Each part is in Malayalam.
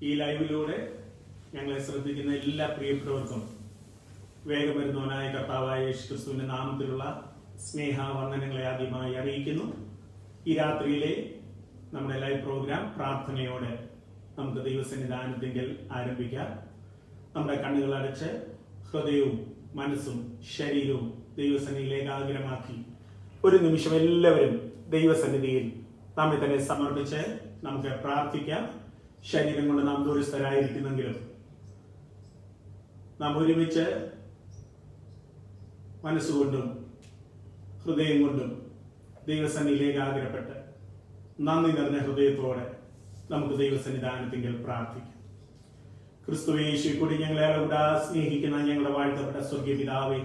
ഈ ലൈവിലൂടെ ഞങ്ങളെ ശ്രദ്ധിക്കുന്ന എല്ലാ പ്രിയപ്പെട്ടവർക്കും വേഗം വരുന്നവനായ കർത്താവായ യേശുക്രിസ്തുവിന്റെ നാമത്തിലുള്ള സ്നേഹവന്ദനങ്ങളെ ആദ്യമായി അറിയിക്കുന്നു. ഈ രാത്രിയിലെ നമ്മുടെ ലൈവ് പ്രോഗ്രാം പ്രാർത്ഥനയോടെ നമുക്ക് ദൈവസന്നിധാനത്തിൽ ആരംഭിക്കാം. നമ്മുടെ കണ്ണുകൾ അടച്ച് ഹൃദയവും മനസ്സും ശരീരവും ദൈവസന്നിധിയിലേക്ക് ആഗ്രഹമാക്കി ഒരു നിമിഷം എല്ലാവരും ദൈവസന്നിധിയിൽ നമ്മെ തന്നെ സമർപ്പിച്ച് നമുക്ക് പ്രാർത്ഥിക്കാം. ശരീരം കൊണ്ട് നാം ദൂരസ്ഥരായിരിക്കുന്നെങ്കിലും നാം ഒരുമിച്ച് മനസ്സുകൊണ്ടും ഹൃദയം കൊണ്ടും ദൈവസന്നിധിയിലേക്ക് ആഗ്രഹപ്പെട്ട് നന്ദി നിറഞ്ഞ ഹൃദയത്തോടെ നമുക്ക് ദൈവസന്നിധാനത്തിൽ പ്രാർത്ഥിക്കാം. ക്രിസ്തുവേശു കൂടി ഞങ്ങളെ കൂടെ സ്നേഹിക്കുന്ന ഞങ്ങളുടെ വാഴ്ത്തപ്പെട്ട സ്വർഗീയ പിതാവേ,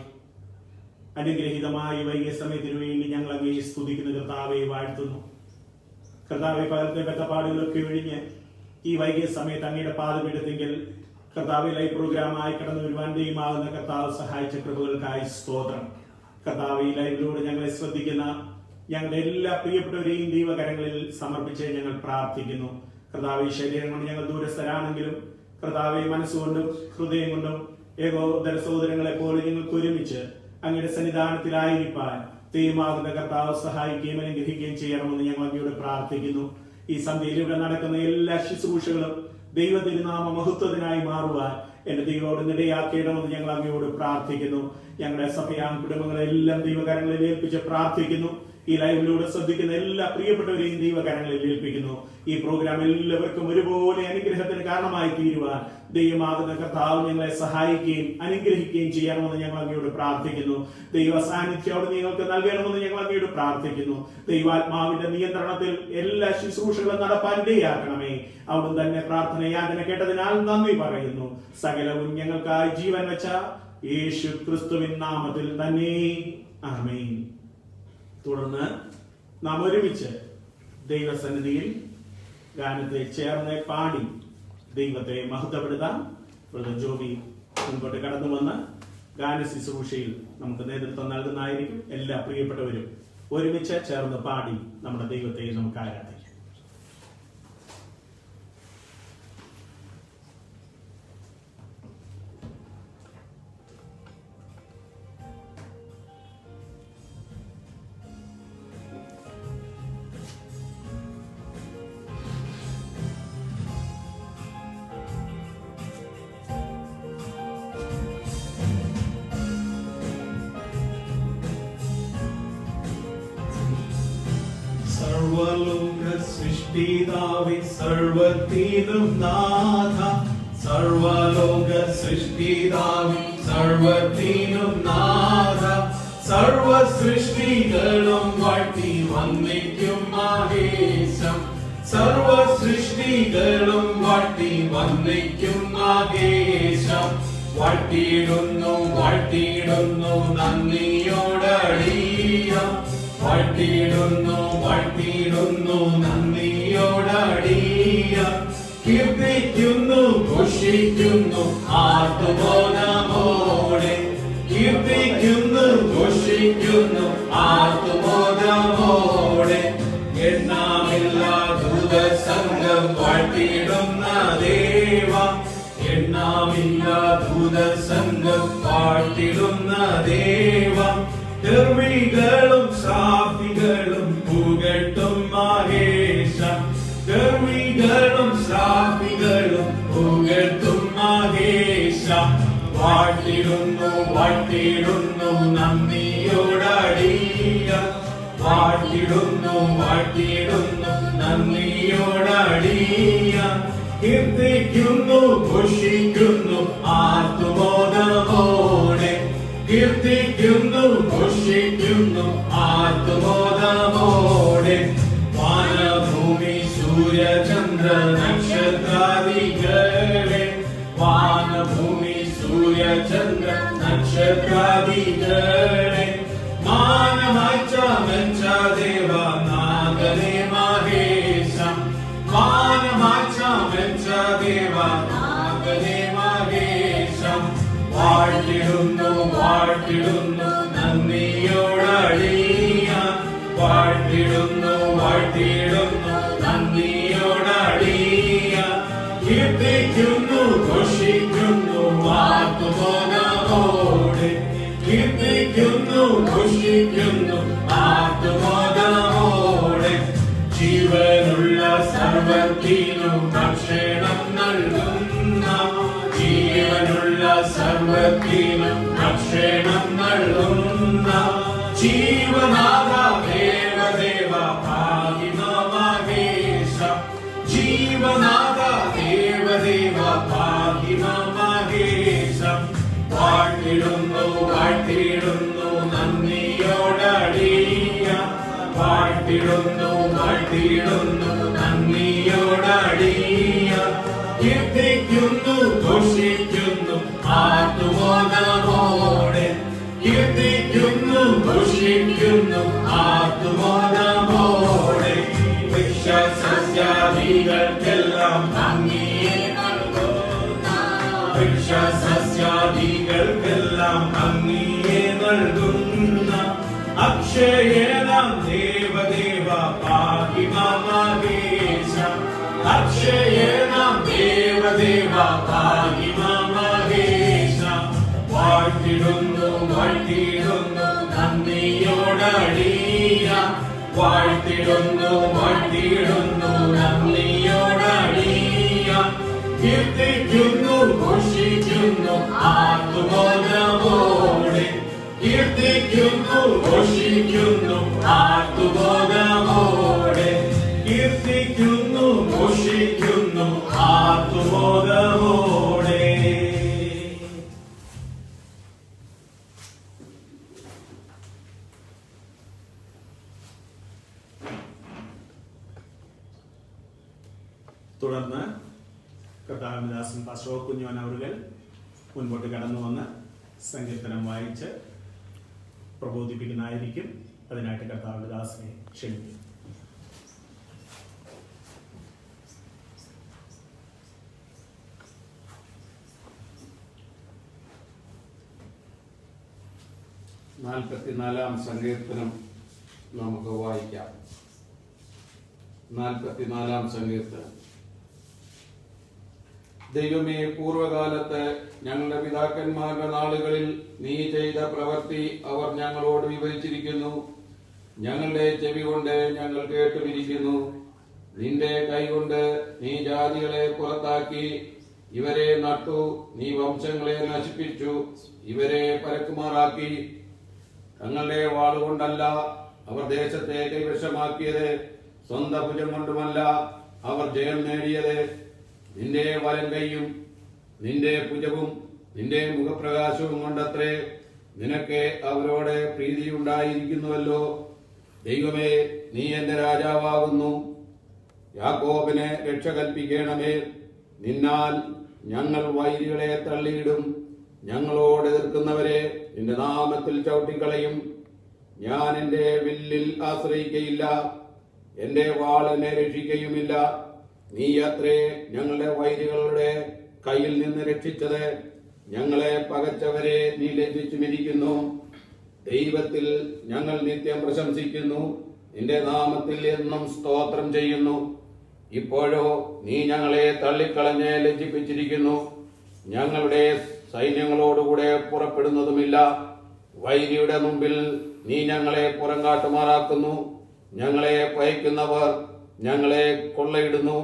അനുഗ്രഹീതമായ വൈകിയ സമയത്തിനു വേണ്ടി ഞങ്ങൾ അങ്ങേ സ്തുതിക്കുന്ന കർത്താവെ വാഴ്ത്തുന്നു. കർത്താവെ, പകർത്തെ വെക്കപ്പാടുകളൊക്കെ ഒഴിഞ്ഞ് ഈ വൈകിയ സമയത്ത് അങ്ങയുടെ പാദപീഠത്തെങ്കിൽ കർത്താവ് ലൈവ് പ്രോഗ്രാമായി കടന്നു വരുവാൻ ദൈവമാകുന്ന കർത്താവ് സഹായിച്ച കൃപകൾക്കായി സ്തോത്രം. കർത്താവ് ഈ ലൈവിലൂടെ ഞങ്ങളെ ശ്രദ്ധിക്കുന്ന ഞങ്ങളുടെ എല്ലാ പ്രിയപ്പെട്ടവരെയും ദൈവകരങ്ങളിൽ സമർപ്പിച്ച് ഞങ്ങൾ പ്രാർത്ഥിക്കുന്നു. കർത്താവ് ഈ ശരീരം കൊണ്ട് ഞങ്ങൾ ദൂരസ്ഥരാണെങ്കിലും കർത്താവെ മനസ്സുകൊണ്ടും ഹൃദയം കൊണ്ടും ഏകോദര സഹോദരങ്ങളെ പോലെ ഞങ്ങൾക്ക് ഒരുമിച്ച് അങ്ങയുടെ സന്നിധാനത്തിലായിരിക്കാൻ ദൈവമാകുന്ന കർത്താവ് സഹായിക്കുകയും അനുഗ്രഹിക്കുകയും ചെയ്യണമെന്ന് ഞങ്ങൾ അങ്ങയോട് പ്രാർത്ഥിക്കുന്നു. ഈ സന്ധ്യയിലൂടെ നടക്കുന്ന എല്ലാ ശുശ്രൂഷകളും ദൈവ തിരുനാമ മഹത്വത്തിനായി മാറുവാൻ എന്റെ ദൈവത്തോട് ഇടയാക്കിയിടമെന്ന് ഞങ്ങൾ അങ്ങയോട് പ്രാർത്ഥിക്കുന്നു. ഞങ്ങളുടെ സഭയാം കുടുംബങ്ങളെല്ലാം ദൈവകരങ്ങളിൽ ഏൽപ്പിച്ച് പ്രാർത്ഥിക്കുന്നു. ഈ ലൈവിലൂടെ ശ്രദ്ധിക്കുന്ന എല്ലാ പ്രിയപ്പെട്ടവരെയും ദൈവകരങ്ങളിൽ ഏൽപ്പിക്കുന്നു. ഈ പ്രോഗ്രാം എല്ലാവർക്കും ഒരുപോലെ അനുഗ്രഹത്തിന് കാരണമായി തീരുവാൻ ദൈവമാകുന്ന കർത്താവ് ഞങ്ങളെ സഹായിക്കുകയും അനുഗ്രഹിക്കുകയും ചെയ്യണമെന്ന് ഞങ്ങൾ അങ്ങയോട് പ്രാർത്ഥിക്കുന്നു. ദൈവ സാന്നിധ്യം നിങ്ങൾക്ക് നൽകണമെന്ന് ഞങ്ങൾ അങ്ങയോട് പ്രാർത്ഥിക്കുന്നു. ദൈവാത്മാവിന്റെ നിയന്ത്രണത്തിൽ എല്ലാ ശുശ്രൂഷകളും നടപ്പാൻ ഇടയാക്കണമേ. അവിടുന്ന് തന്നെ പ്രാർത്ഥന യാചന കേട്ടതിനാൽ നന്ദി പറയുന്നു. സകലവും ഞങ്ങൾക്കായി ജീവൻ വെച്ച യേശു ക്രിസ്തുവിൻ നാമത്തിൽ തന്നെ ആമേൻ. തുടർന്ന് നാം ഒരുമിച്ച് ദൈവസന്നിധിയിൽ ഗാനത്തെ ചേർന്ന് പാടി ദൈവത്തെ മഹത്വപ്പെടുത്താം. ജോബി മുൻപോട്ട് കടന്നു വന്ന് ഗാന ശുശ്രൂഷയിൽ നമുക്ക് നേതൃത്വം നൽകുന്നതായിരിക്കും. എല്ലാ പ്രിയപ്പെട്ടവരും ഒരുമിച്ച് ചേർന്ന് പാടി നമ്മുടെ ദൈവത്തെ നമുക്ക് ആരാധിക്കാം. സർവലോക സൃഷ്ടിതാവേ, സർവത്തിനും നാഥ. സർവലോക സൃഷ്ടിതാവേ, സർവത്തിനും നാഥ. സർവ സൃഷ്ടികളും വാഴ്ത്തി വന്ദിക്കും മഹേശം. സർവ സൃഷ്ടികളും വാഴ്ത്തി വന്ദിക്കും മഹേശം. വാഴ്ത്തിയിടുന്നു വാഴ്ത്തിയിടുന്നു നന്ദിയോടടിയാം. വാഴ്ത്തിയിടുന്നു വാഴ്ത്തിയിടുന്നു നന്ദിയോടടിയാം. കീർത്തിക്കുന്നു ഘോഷിക്കുന്നു ആർത്തുബോധമോടെ. കീർത്തിക്കുന്നു ഘോഷിക്കുന്നു ആർത്തുബോധമോടെ. എണ്ണാമില്ലാ ദൂതസംഘം വാഴ്ത്തിയിടുന്ന ദേവ. എണ്ണാമില്ലാ ദൂതസംഘം വാഴ്ത്തിയിടുന്ന ദേവ. ഗർവികളും ശ്രാപികളും പുകഴ്ത്തും മഹേശ. ഗർവികളും ശ്രാപികളും പുകഴ്ത്തും മഹേശ. വാഴ്ത്തിടുന്നു വാഴ്ത്തിടുന്നു നന്ദിയോടടിയ. വാഴ്ത്തിടുന്നു വാഴ്ത്തിടുന്നു നന്ദിയോടടിയ. കീർത്തിക്കുന്നു ഘോഷിക്കുന്നു ആർത്തുബോധമോടെ. കീർത്തിക്കുന്നു ഘോഷിക്കുന്നു ആർത്തുബോധമോടെ. വാനഭൂമി സൂര്യചന്ദ്ര നക്ഷത്രാദികളെ. വാനഭൂമി സൂര്യചന്ദ്ര നക്ഷത്രാദികളെ. മാനമാച്ച മെച്ച ദേവ നാഗനെ മഹേശം. മാനമാച്ച മെച്ച ദേവ നാഗനെ മഹേശം. വാഴ്ത്തിടുന്നു വാഴ്ത്തിടുന്നു നന്ദിയോടടിയ. വാഴ്ത്തിടുന്നു വാഴ്ത്തിടുന്നു നന്ദിയോടടിയ. കീർത്തിക്കുന്നു ഘോഷിക്കുന്നു ആത്മബോധമോടെ, കീർത്തിക്കുന്നു ഘോഷിക്കുന്നു ആത്മബോധമോടെ. ജീവനുള്ള സർവ്വത്തിനും ഭക്ഷണം നൽകുന്ന, ജീവനുള്ള സർവ്വത്തിനും ഭക്ഷണം നൽകുന്ന ജീവനാഥ ദേവദേവ ഭാഗിമ മഹേശ, ജീവനാഥ ദേവദേവ ഭാഗിമ മഹേശ. വാഴ്ത്തിടുന്നു വാഴ്ത്തിടുന്നു നന്ദിയോടടിയ, വാഴ്ത്തിടുന്നു വാഴ്ത്തിടുന്നു നന്ദിയോടടിയ. കീർത്തിക്കുന്നു ഘോഷിക്കുന്നു ആത്മബോധമോടെ, കീർത്തിക്കുന്നു ഘോഷിക്കുന്നു ആത്മബോധമോടെ. വൃക്ഷസസ്യാദികൾക്കെല്ലാം ഭംഗിയെ നൽകുന്ന, വൃക്ഷസസ്യാദികൾക്കെല്ലാം ഭംഗിയെ നൽകുന്ന അക്ഷയേനാം ദേവദേവ പാഹിമ മഹേശ, അക്ഷയേനാം ദേവദേവ പാഹിമ മഹേശ. വാഴ്ത്തിടുന്നു വാഴ്ത്തിടുന്നു നന്ദിയോടടിയ, വാഴ്ത്തിടുന്നു വാഴ്ത്തിടുന്നു നന്ദിയോടടിയ. കീർത്തിക്കുന്നു ഘോഷിക്കുന്നു ആത്മബോധമോടെ, കീർത്തിക്കുന്നു ഘോഷിക്കുന്നു ആത്മബോധമോടെ, കീർത്തിക്കുന്നു ഘോഷിക്കുന്നു ആത്മബോധമോടെ. തുടർന്ന് കർത്താവിദാസൻ പാസ്റ്റർ കുഞ്ഞോൻ അവர்கள் മുൻപോട്ട് കടന്നു വന്ന് സങ്കീർത്തനം വായിച്ച് പ്രബോധിപ്പിക്കുന്നതായിരിക്കും. അതിനായിട്ട് കർത്താവിദാസനെ ക്ഷണിക്കും. നാൽപ്പത്തിനാലാം സങ്കീർത്തനം നമുക്ക് വായിക്കാം. 44-ാം സങ്കീർത്തനം. ദൈവമേ, പൂർവകാലത്ത് ഞങ്ങളുടെ പിതാക്കന്മാരുടെ നാളുകളിൽ നീ ചെയ്ത പ്രവൃത്തി അവർ ഞങ്ങളോട് വിവരിച്ചിരിക്കുന്നു. ഞങ്ങളുടെ ചെവി കൊണ്ട് ഞങ്ങൾ കേട്ടുമിരിക്കുന്നു. നിന്റെ കൈകൊണ്ട് നീ ജാതികളെ പുറത്താക്കി, ഇവരെ നട്ടു. നീ വംശങ്ങളെ നശിപ്പിച്ചു, ഇവരെ പരക്കുമാറാക്കി. തങ്ങളുടെ വാളുകൊണ്ടല്ല അവർ ദേശത്തെ കൈവശമാക്കിയത്, സ്വന്തം ഭുജം കൊണ്ടുമല്ല അവർ ജയം നേടിയത്. നിന്റെ വലം കൈയും നിന്റെ ഭുജവും നിന്റെ മുഖപ്രകാശവും കൊണ്ടത്രേ നിനക്ക് അവരോട് പ്രീതിയുണ്ടായിരിക്കുന്നുവല്ലോ. ദൈവമേ, നീ എന്റെ രാജാവാകുന്നു. യാക്കോബിനെ രക്ഷ കൽപ്പിക്കണമേ. നിന്നാൽ ഞങ്ങൾ വൈരികളെ തള്ളിയിടും. ഞങ്ങളോട് എതിർക്കുന്നവരെ നിന്റെ നാമത്തിൽ ചവിട്ടിക്കളയും. ഞാൻ എന്റെ വില്ലിൽ ആശ്രയിക്കയില്ല, എന്റെ വാൾ എന്നെ രക്ഷിക്കയുമില്ല. നീ അത്രേ ഞങ്ങളുടെ വൈരികളുടെ കയ്യിൽ നിന്ന് രക്ഷിച്ചത്. ഞങ്ങളെ പകച്ചവരെ നീ ലജ്ജിച്ചുമിരിക്കുന്നു. ദൈവത്തിൽ ഞങ്ങൾ നിത്യം പ്രശംസിക്കുന്നു, നിന്റെ നാമത്തിൽ എന്നും സ്തോത്രം ചെയ്യുന്നു. ഇപ്പോഴോ നീ ഞങ്ങളെ തള്ളിക്കളഞ്ഞ് ലജ്ജിപ്പിച്ചിരിക്കുന്നു. ഞങ്ങളുടെ സൈന്യങ്ങളോടുകൂടെ പുറപ്പെടുന്നതുമില്ല. വൈരിയുടെ മുമ്പിൽ നീ ഞങ്ങളെ പുറംകാട്ടുമാറാക്കുന്നു. ഞങ്ങളെ പയക്കുന്നവർ ഞങ്ങളെ കൊള്ളയിടുന്നു.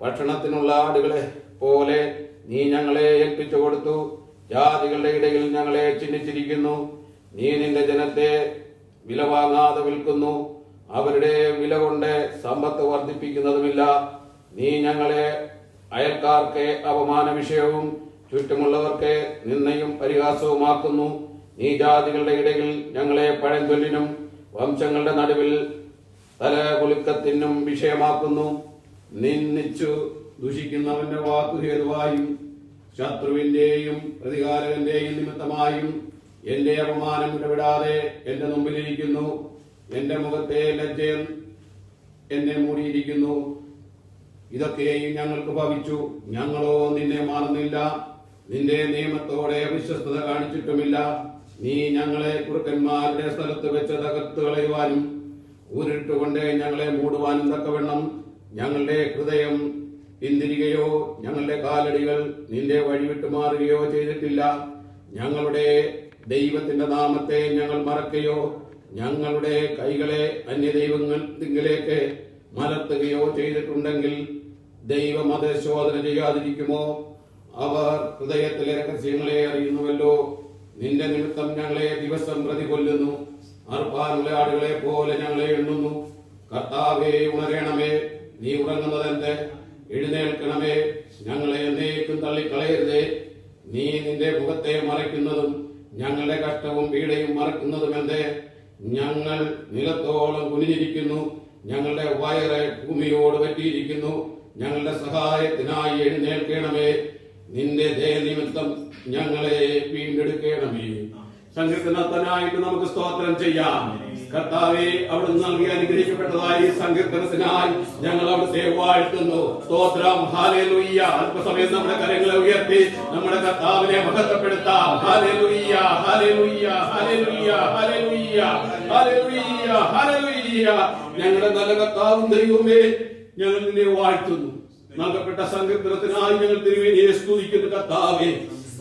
ഭക്ഷണത്തിനുള്ള ആടുകളെ പോലെ നീ ഞങ്ങളെ ഏൽപ്പിച്ചു കൊടുത്തു. ജാതികളുടെ ഇടയിൽ ഞങ്ങളെ ചിഹ്നിച്ചിരിക്കുന്നു. നീ നിന്റെ ജനത്തെ വില വാങ്ങാതെ വിൽക്കുന്നു. അവരുടെ വില കൊണ്ട് സമ്പത്ത് വർദ്ധിപ്പിക്കുന്നതുമില്ല. നീ ഞങ്ങളെ അയൽക്കാർക്ക് അപമാന വിഷയവും ചുറ്റുമുള്ളവർക്ക് നിന്ദയും പരിഹാസവുമാക്കുന്നു. നീ ജാതികളുടെ ഇടയിൽ ഞങ്ങളെ പഴഞ്ചൊല്ലിനും വംശങ്ങളുടെ നടുവിൽ തലകുലുക്കത്തിനും വിഷയമാക്കുന്നു. നിന്ദിച്ചു ദുഷിക്കുന്നവന്റെ വാക്കുഹേതുവായും ശത്രുവിന്റെയും പ്രതികാരകന്റെയും നിമിത്തമായും എന്റെ അപമാനം ഇടപെടാതെ എന്റെ മുമ്പിലിരിക്കുന്നു. എന്റെ മുഖത്തെ ലജ്ജ എന്നെ മൂടിയിരിക്കുന്നു. ഇതൊക്കെയും ഞങ്ങൾക്ക് ഭവിച്ചു. ഞങ്ങളോ നിന്നെ മാറുന്നില്ല, നിന്റെ നിയമത്തോടെ വിശ്വസ്തത കാണിച്ചിട്ടുമില്ല. നീ ഞങ്ങളെ കുറുക്കന്മാരുടെ സ്ഥലത്ത് വെച്ച് തകർത്ത് കളയുവാനും ഊരിട്ടുകൊണ്ട് ഞങ്ങളെ മൂടുവാനും തക്കവണ്ണം ഞങ്ങളുടെ ഹൃദയം പിന്തിരികയോ ഞങ്ങളുടെ കാലടികൾ നിന്റെ വഴി വിട്ടുമാറുകയോ ചെയ്തിട്ടില്ല. ഞങ്ങളുടെ ദൈവത്തിന്റെ നാമത്തെ ഞങ്ങൾ മറക്കുകയോ ഞങ്ങളുടെ കൈകളെ അന്യദൈവങ്ങളിലേക്ക് മലർത്തുകയോ ചെയ്തിട്ടുണ്ടെങ്കിൽ ദൈവം അത് ശോധന ചെയ്യാതിരിക്കുമോ? അവർ ഹൃദയത്തിലെ രഹസ്യങ്ങളെ അറിയുന്നുവല്ലോ. നിന്റെ നിമിത്തം ഞങ്ങളെ ദിവസം പ്രതി കൊല്ലുന്നു. അർപ്പാനുള്ള ആടുകളെ പോലെ ഞങ്ങളെ എണ്ണുന്നു. കർത്താവേ, ഉണരണമേ, നീ ഉറങ്ങുന്നതെന്ത്? എഴുന്നേൽക്കണമേ, ഞങ്ങളെ എന്നേക്കും തള്ളിക്കളയരുതേ. നീ നിന്റെ മുഖത്തെ മറയ്ക്കുന്നതും ഞങ്ങളുടെ കഷ്ടവും പീഡയും മറക്കുന്നതുമെന്ത്? ഞങ്ങൾ നിലത്തോളം കുനിഞ്ഞിരിക്കുന്നു, ഞങ്ങളുടെ വയറ് ഭൂമിയോട് പറ്റിയിരിക്കുന്നു. ഞങ്ങളുടെ സഹായത്തിനായി എഴുന്നേൽക്കണമേ, നിന്റെ ദയനിമിത്തം ഞങ്ങളെ വീണ്ടെടുക്കണമേ. സങ്കീർത്തനത്തിനായിട്ട് നമുക്ക് സ്തോത്രം ചെയ്യാം. കർത്താവേ, അവിടുന്ന് നൽകി അനുഗ്രഹിക്കപ്പെട്ടതായി സങ്കീർത്തനത്തിനായി ഞങ്ങൾ അവിടുത്തെ വാഴ്ത്തുന്നു. സ്തോത്രം. ഹല്ലേലൂയ. അല്പസമയം നമ്മുടെ കരങ്ങളെ ഉയർത്തി നമ്മുടെ കർത്താവിനെ മഹത്വപ്പെടുത്താം. ഹല്ലേലൂയ, ഹല്ലേലൂയ, ഹല്ലേലൂയ, ഹല്ലേലൂയ, ഹല്ലേലൂയ, ഹല്ലേലൂയ. ഞങ്ങളുടെ നല്ല കർത്താവും ദൈവമേ, ഞങ്ങൾ നിന്നെ വാഴ്ത്തുന്നു. നൽകപ്പെട്ട സങ്കീർത്തനത്തിനായി ഞങ്ങൾ തിരുമേനിയെ സ്തുതിക്കുന്നു. കർത്താവേ,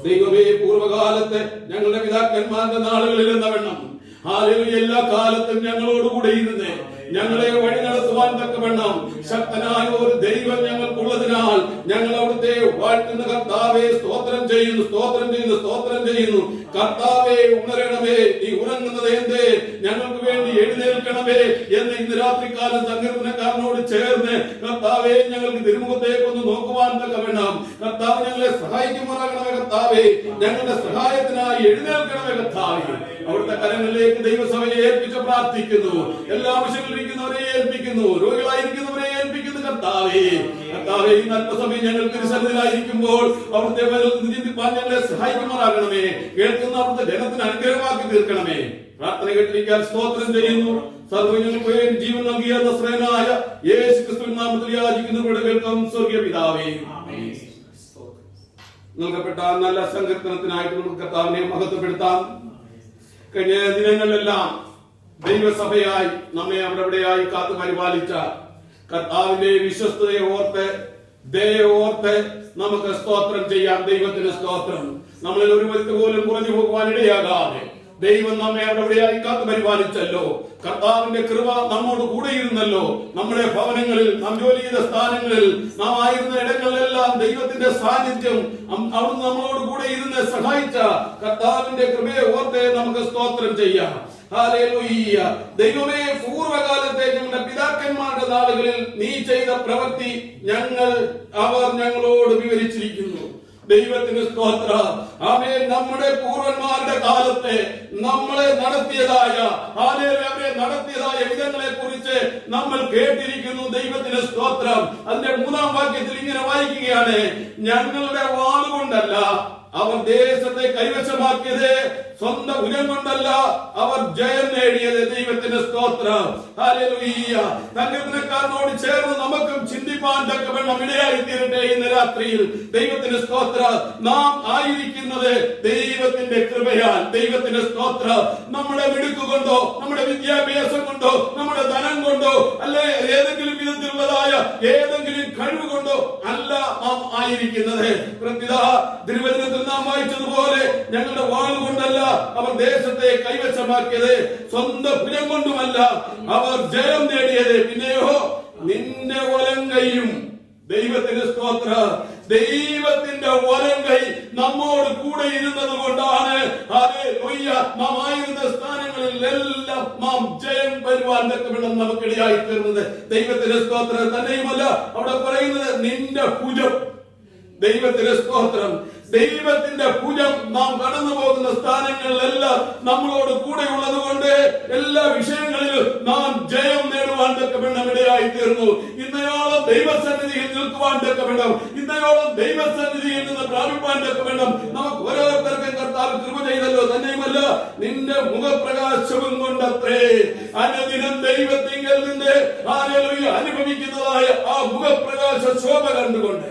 ദൈവമേ, പൂർവ്വകാലത്ത് ഞങ്ങളുടെ പിതാക്കന്മാരുടെ നാളുകളിൽ എന്ന വണ്ണം ഹല്ലേലൂയ എല്ലാ കാലത്തും ഞങ്ങളോടുകൂടെ ഇരുന്ന് ഞങ്ങളെ വഴി നടത്തുവാൻ തക്കവണ്ണം ശക്തനായ ഒരു ദൈവം ഞങ്ങൾക്കുള്ളതിനാൽ ഞങ്ങൾ അവിടുത്തെ വാഴ്ത്തുന്ന കർത്താവേ, സ്തോത്രം ചെയ്യുന്നു, സ്തോത്രം ചെയ്യുന്നു, സ്തോത്രം ചെയ്യുന്നു. കർത്താവേ, ഉണരണമേ, നീ ഉറങ്ങുന്നത് എന്തേ? ഞങ്ങൾക്ക് വേണ്ടി എഴുന്നേൽക്കണമേ എന്ന് ഇന്ന് രാത്രികാലം സങ്കീർത്തനക്കാരനോട് ചേർന്ന് കർത്താവേ, ഞങ്ങൾക്ക് തിരുമുഖത്തേക്ക് ഒന്ന് നോക്കുവാൻ തക്കവണ്ണം കർത്താവ് ഞങ്ങളെ സഹായിക്കുമാറാകണമേ. കർത്താവേ, ഞങ്ങളുടെ സഹായത്തിനായി എഴുന്നേൽക്കണമേ. കർത്താവേ, അവിടുത്തെ കരങ്ങളിലേക്ക് ദൈവസഭയെ ഏൽപ്പിച്ച് പ്രാർത്ഥിക്കുന്നു. എല്ലാ ആവശ്യങ്ങളിരിക്കുന്നവരെ ഏൽപ്പിക്കുന്നു, രോഗികളായിരിക്കുന്നവരെ ഏൽപ്പിക്കുന്നു. കർത്താവേ, കർത്താവേ, ഇന്ന് അല്പസമയം ഞങ്ങൾ തിരുസന്നിധിയിലായിരിക്കുമ്പോൾ അവിടുത്തെ ചിന്തിപ്പാൻ ഞങ്ങളെ സഹായിക്കുമാറാകണമേ. കേൾക്കുന്ന അവിടുത്തെ ജനത്തിന് അനുഗ്രഹമാക്കി തീർക്കണമേ. പ്രാർത്ഥന കേട്ടിരിക്കാൻ സ്തോത്രം ചെയ്യുന്നു. സർവ്വങ്ങൾക്ക് ജീവൻ നൽകിയ നസ്രയനായ യേശു ക്രിസ്തുവിൻ നാമത്തിൽ യാചിക്കുന്നവരുടെ കേൾക്കാം. സ്വർഗീയ പിതാവേ, നൽകപ്പെട്ട നല്ല സങ്കീർത്തനത്തിനായിട്ട് നമുക്ക് കർത്താവിനെ മഹത്വപ്പെടുത്താം. കഴിഞ്ഞ ദിനങ്ങളിലെല്ലാം ദൈവസഭയായി നമ്മെ അവിടെയായി കാത്തു പരിപാലിച്ച കർത്താവിന്റെ വിശ്വസ്തയെ ഓർത്ത് ദയെ ഓർത്ത് നമുക്ക് സ്തോത്രം ചെയ്യാം. ദൈവത്തിന് സ്തോത്രം. നമ്മളിൽ ഒരു വ്യക്തി പോലും കുറഞ്ഞു പോകുവാൻ ഇടയാകാതെ ദൈവം നമ്മെ അവിടെയായി കാത്തു പരിപാലിച്ചല്ലോ. കർത്താവിന്റെ കൃപ നമ്മോട് കൂടെയിരുന്നല്ലോ. നമ്മുടെ ഭവനങ്ങളിൽ, നാം ജോലി ചെയ്ത സ്ഥാനങ്ങളിൽ, നാം ആയിരുന്ന ഇടങ്ങളിലെല്ലാം ദൈവത്തിന്റെ സാന്നിധ്യം അവിടുന്ന് നമ്മളോട് കൂടെ ഇരുന്ന് സഹായിച്ച കർത്താവിന്റെ കൃപയെ ഓർത്ത് നമുക്ക് സ്തോത്രം ചെയ്യാം. ഹല്ലേലൂയ. ദൈവമേ, പൂർവ്വകാലത്തെ ഞങ്ങളുടെ പിതാക്കന്മാരുടെ നാളുകളിൽ നീ ചെയ്ത പ്രവൃത്തി അവർ ഞങ്ങളോട് വിവരിച്ചിരിക്കുന്നു. ദൈവത്തിന് സ്തോത്രം. ആമേൻ. നമ്മുടെ പൂർവന്മാരുടെ കാലത്തെ നമ്മളെ നടത്തിയതായ വിധങ്ങളെ കുറിച്ച് നമ്മൾ കേട്ടിരിക്കുന്നു. ദൈവത്തിന് സ്തോത്രം. അതിന്റെ 3-ാം വാക്യത്തിൽ ഇങ്ങനെ വായിക്കുകയാണ്: ഞങ്ങളുടെ വാളുകൊണ്ടല്ല അവർ ദേശത്തെ കൈവശമാക്കിയത്, സ്വന്തം ഉരം കൊണ്ടല്ല അവർ ജയം നേടിയത്. ദൈവത്തിന്റെ സ്തോത്രം. ഹല്ലേലൂയ. സങ്കീർത്തനക്കാരനോട് ചേർന്ന് നമുക്കും ചിന്തിപ്പാൻ തക്കവണ്ണം ഇടയായി തീരട്ടെ ഇന്ന് രാത്രിയിൽ. ദൈവത്തിന്റെ സ്തോത്രം. നാം ആയിരിക്കുന്നത് ദൈവത്തിന്റെ കൃപയാൽ. ദൈവത്തിന്റെ സ്തോത്രം. നമ്മുടെ മിടുക്കുകൊണ്ടോ, നമ്മുടെ വിദ്യാഭ്യാസം കൊണ്ടോ, നമ്മുടെ ധനം കൊണ്ടോ, അല്ലെ ഏതെങ്കിലും വിധത്തിലുള്ളതായ ഏതെങ്കിലും കഴിവ് കൊണ്ടോ അല്ല നാം ആയിരിക്കുന്നത്. തിരുവചനത്തിൽ നാം വായിച്ചതുപോലെ ഞങ്ങളുടെ വാളുകൊണ്ടല്ല അവർ ദേശത്തെ കൈവശമാക്കിയത്, സ്വന്തം ഭുജം കൊണ്ടുമല്ല അവർ ജയം നേടിയത്. പിന്നെയോ നിന്റെ വലങ്കൈയും. ദൈവത്തിന്റെ സ്തോത്രം. ദൈവത്തിന്റെ വലങ്കൈ നമ്മോട് കൂടെ ഇരുന്നത് കൊണ്ടാണ് നാം ആയിരുന്ന സ്ഥാനങ്ങളിലെല്ലാം നാം ജയം വരുവാൻ തക്കവണ്ണം നമുക്കിടയായി തീർന്നത്. ദൈവത്തിന്റെ സ്തോത്രം. തന്നെയുമല്ല അവിടെ പറയുന്നത് നിന്റെ ഭുജം. ദൈവത്തിന്റെ സ്തോത്രം. ദൈവത്തിന്റെ ഭുജം നാം കടന്നു പോകുന്ന സ്ഥാനങ്ങളിലെല്ലാം നമ്മളോട് കൂടെ ഉള്ളത് കൊണ്ട് എല്ലാ വിഷയങ്ങളിലും നാം ജയം നേടുവാൻ തക്കവണ്ണം ഇടയായി തീർന്നു. ഇന്നയോളം ദൈവസന്നിധിയിൽ നിൽക്കുവാൻ തക്കവണ്ണം, ഇന്നയോളം ദൈവസന്നിധിയിൽ നിന്ന് പ്രാപിപ്പാൻ തക്കവണ്ണം നമുക്ക് ഓരോരുത്തർക്കും കർത്താവ് കൃപ ചെയ്തല്ലോ. തന്നെയുമല്ല നിന്റെ മുഖപ്രകാശവും കൊണ്ടത്രേ അനുദിനം ദൈവത്തിങ്കൽ നിന്ന് അനുഭവിക്കുന്നതായ ആ മുഖപ്രകാശ ശോഭ കണ്ടുകൊണ്ട്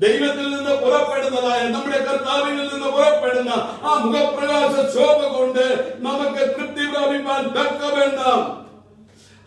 ദൈവത്തിൽ നിന്ന് പുറപ്പെടുന്നതായ നമ്മുടെ കർത്താവിനിൽ നിന്ന് പുറപ്പെടുന്ന ആ മുഖപ്രകാശ ശോഭ കൊണ്ട് നമുക്ക് തൃപ്തി പ്രാപിപ്പാൻ തക്കവണ്ണം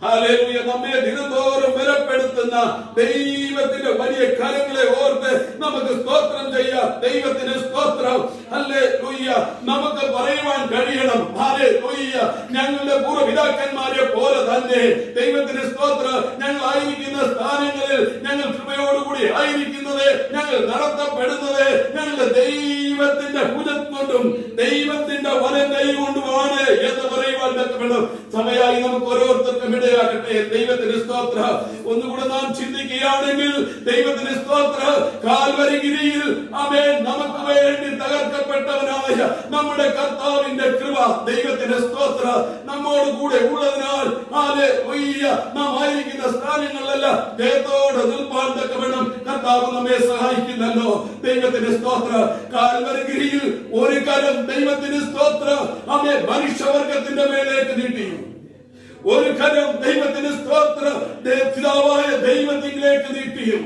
ഹല്ലേലൂയ നമ്മെ ദിനംതോറും ബലപ്പെടുത്തുന്ന ദൈവത്തിന്റെ വലിയ കാര്യങ്ങളെ ഓർത്ത് നമുക്ക് സ്തോത്രം ചെയ്യാം. ദൈവത്തിന് സ്തോത്രം. ഹല്ലേലൂയ. നമുക്ക് പറയുവാൻ കഴിയണം, ഹല്ലേലൂയ, ഞങ്ങളുടെ പൂർവ്വപിതാക്കന്മാരെ പോലെ തന്നെ ദൈവത്തിന് സ്തോത്രം, ഞങ്ങൾ ആയിരിക്കുന്ന സ്ഥാനങ്ങളിൽ ഞങ്ങൾ കൃപയോടുകൂടി ആയിരിക്കുന്നത്, ഞങ്ങൾ നടത്തപ്പെടുന്നത് ഞങ്ങളുടെ ദൈവത്തിന്റെ ഭുജം കൊണ്ടും ദൈവത്തിന്റെ വലം കൈ കൊണ്ടുമാണ് എന്ന് പറയുവാൻ തക്കവണ്ണം സമയമായി നമുക്ക് ഓരോരുത്തർക്കും ഇടയാകട്ടെ. ദൈവത്തിന് സ്തോത്രം. ഒന്നുകൂടെ നാം ചിന്തിക്കുകയാണെങ്കിൽ ദൈവത്തിന് സ്തോത്രം, കാൽവരിഗിരിയിൽ ആമേൻ നമുക്ക് വേണ്ടി തകർക്കപ്പെട്ടവനായ നമ്മുടെ കർത്താവിന്റെ കൃപ, ദൈവത്തിന്റെ സ്തോത്രം, നമ്മോട് കൂടെ ഉള്ളതിനാൽ ഹല്ലേലൂയ, നാം ആയിരിക്കുന്ന സ്ഥാനങ്ങളിലെല്ലാം ദൈവത്തോട് നിൽപ്പാൻ തക്കവണ്ണം കർത്താവ് നമ്മെ സഹായിക്കുന്നല്ലോ. ദൈവത്തിന്റെ സ്തോത്രം. കാൽവരിഗിരിയിൽ ഒരു കരം ദൈവത്തിന് സ്തോത്രം ആമേൻ മനുഷ്യവർഗത്തിന്റെ മേലേക്ക് നീട്ടി, ഒരു കരം ദൈവത്തിന് സ്തോത്രം പിതാവായ ദൈവത്തിലേക്ക് നീട്ടിയും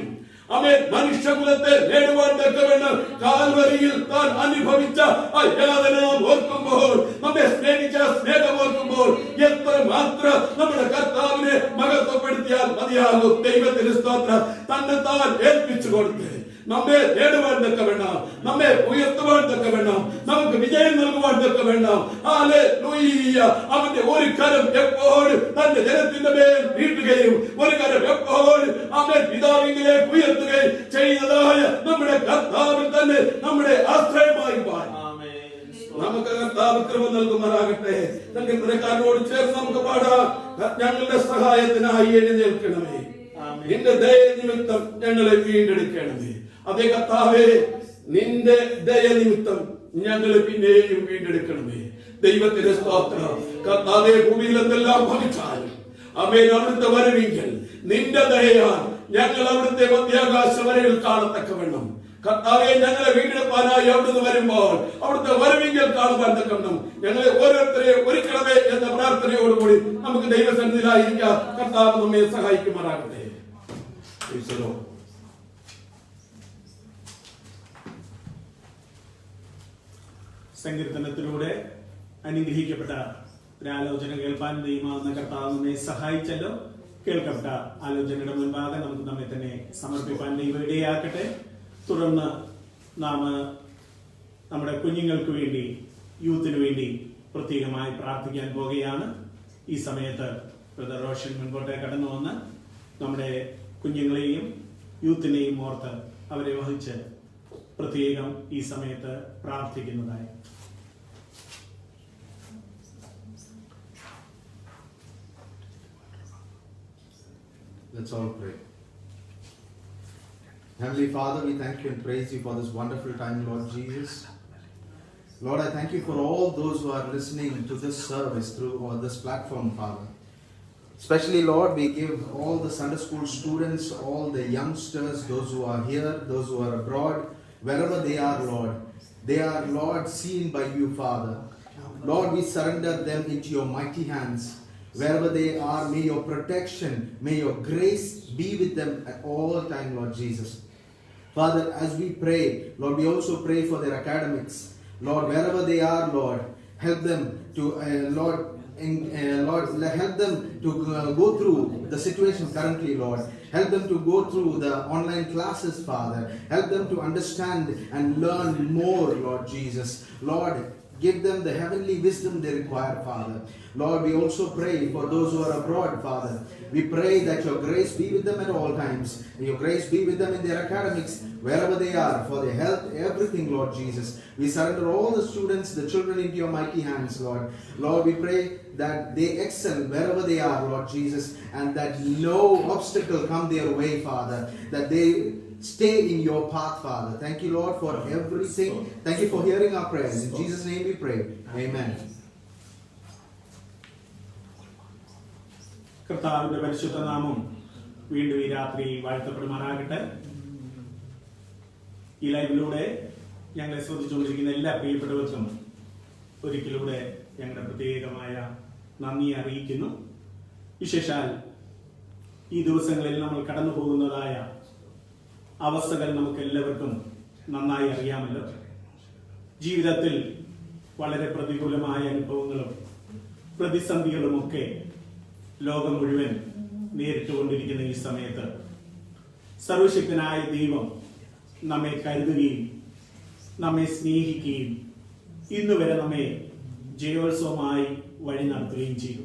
ആമേൻ മനുഷ്യകുലത്തെ നേടുവാൻ തക്കവണ്ണം കാൽവരിയിൽ താൻ അനുഭവിച്ച ആ യാതന ഓർക്കുമ്പോൾ, നമ്മെ സ്നേഹിച്ച സ്നേഹം ഓർക്കുമ്പോൾ എത്ര മാത്രം നമ്മുടെ കർത്താവിനെ മഹത്വപ്പെടുത്തിയാൽ മതിയാകും. ദൈവത്തിന് സ്തോത്രം. തന്നെ താൻ ഏൽപ്പിച്ചു കൊടുത്ത് നമ്മെ നേടുവാൻ തക്കവണ്ണം, നമ്മെ ഉയർത്തുവാൻ തക്കവണ്ണം, നമുക്ക് വിജയം നൽകുവാൻ തക്കവണ്ണം ഹല്ലേലൂയ, അവന്റെ ഒരു കരം എപ്പോഴും തന്റെ ജനത്തിന്റെ മേൽ നീട്ടുകയും ഒരു കരം എപ്പോഴും അവൻ പിതാവിലേക്ക് ഉയർത്തുകയും ചെയ്യുന്നതായ നമ്മുടെ കർത്താവിൽ തന്നെ നമ്മുടെ ആശ്രയമായി മാറി. നമുക്ക് കർത്താവ് കൃപ നൽകുമാറാകട്ടെ. നൽകുന്നതിനോട് ചേർന്ന് നമുക്ക് പാടാം. ഞങ്ങളുടെ സഹായത്തിനായി എഴുന്നേൽക്കണമേ, നിന്റെ ദയ നിമിത്തം ഞങ്ങളെ വീണ്ടെടുക്കണമേ. അതേ കർത്താവേ, നിന്റെ ദയ നിമിത്തം ഞങ്ങളെ പിന്നെയും വീണ്ടെടുക്കണമേ. ദൈവത്തിന്റെ സ്തോത്രം. കർത്താവേ, ഭൂമിയിൽ എന്തെല്ലാം ഭവിച്ചാലും ആമേൻ അവിടുത്തെ വരവിങ്കൽ നിന്റെ ദയയാൽ ഞങ്ങൾ അവിടുത്തെ മധ്യാകാശ വരവിൽ കാണത്തക്കവണ്ണം കർത്താവെ, ഞങ്ങളെ വീണ്ടെടുപ്പാനായി അവിടുന്ന് വരുമ്പോൾ അവിടുത്തെ വരവിങ്കൽ കാണുവാൻ തക്കവണ്ണം ഞങ്ങളെ ഓരോരുത്തരെ ഒരുക്കണമേ എന്ന പ്രാർത്ഥനയോടുകൂടി നമുക്ക് ദൈവസന്നിധിയിലായിരിക്കാം. കർത്താവ് നമ്മെ സഹായിക്കുമാറാകട്ടെ. സങ്കീർത്തനത്തിലൂടെ അനുഗ്രഹിക്കപ്പെട്ട ഒരാലോചന കേൾപ്പാൻ ദൈവമാകുന്ന കർത്താവ് നമ്മെ സഹായിച്ചല്ലോ. കേൾക്കപ്പെട്ട ആലോചനയുടെ മുൻപാകെ നമുക്ക് നമ്മെ തന്നെ സമർപ്പിക്കാൻ ദൈവം ഇടയാക്കട്ടെ. തുടർന്ന് നാം നമ്മുടെ കുഞ്ഞുങ്ങൾക്ക് വേണ്ടി, യൂത്തിന് വേണ്ടി പ്രത്യേകമായി പ്രാർത്ഥിക്കാൻ പോകുകയാണ്. ഈ സമയത്ത് ബ്രദർ റോഷൻ മുൻപോട്ട് കടന്നു വന്ന് നമ്മുടെ കുഞ്ഞുങ്ങളെയും യൂത്തിനെയും ഓർത്ത് അവരെ വഹിച്ച് പ്രത്യേകം ഈ സമയത്ത് പ്രാർത്ഥിക്കുന്നതായി. Let's all pray. Heavenly Father, we thank you and praise you for this wonderful time, Lord Jesus. Lord, I thank you for all those who are listening to this service through this platform, Father. Especially, Lord, we give all the Sunday school students, all the youngsters, those who are here, those who are abroad, wherever they are, Lord. They are, Lord, seen by you, Father. Lord, we surrender them into your mighty hands. Wherever they are, may your protection, may your grace be with them at all time, Lord Jesus. Father, as we pray, Lord, we also pray for their academics. Lord, wherever they are, Lord, help them to, Lord, help them to go through the situation currently, Lord. Help them to go through the online classes, Father. Help them to understand and learn more, Lord Jesus. Lord, give them the heavenly wisdom they require, Father. Lord, we also pray for those who are abroad, Father. We pray that your grace be with them at all times. Your grace be with them in their academics, wherever they are, for their health, everything, Lord Jesus. We surrender all the students, the children into your mighty hands, Lord. Lord, we pray that they excel wherever they are, Lord Jesus, and that no obstacle come their way, Father. That they stay in your path, Father. Thank you, Lord, for everything. Thank you for hearing our prayers. In Jesus' name we pray. Amen. കർത്താവിന്റെ പരിശുദ്ധ നാമം വീണ്ടും ഈ രാത്രി വാഴ്ത്തപ്പെടുമാറാകട്ടെ. ഈ ലൈവിലൂടെ ഞങ്ങളെ ശ്രദ്ധിച്ചുകൊണ്ടിരിക്കുന്ന എല്ലാ പ്രിയപ്പെട്ടവർക്കും ഒരിക്കലൂടെ ഞങ്ങളുടെ പ്രത്യേകമായ നന്ദി അറിയിക്കുന്നു. വിശേഷാൽ ഈ ദിവസങ്ങളിൽ നമ്മൾ കടന്നു പോകുന്നതായ അവസ്ഥകൾ നമുക്ക് എല്ലാവർക്കും നന്നായി അറിയാമല്ലോ. ജീവിതത്തിൽ വളരെ പ്രതികൂലമായ അനുഭവങ്ങളും പ്രതിസന്ധികളുമൊക്കെ ലോകം മുഴുവൻ നേരിട്ടുകൊണ്ടിരിക്കുന്ന ഈ സമയത്ത് സർവശക്തനായ ദൈവം നമ്മെ കരുതുകയും നമ്മെ സ്നേഹിക്കുകയും ഇന്നുവരെ നമ്മെ ജയോത്സവമായി വഴി നടത്തുകയും ചെയ്തു.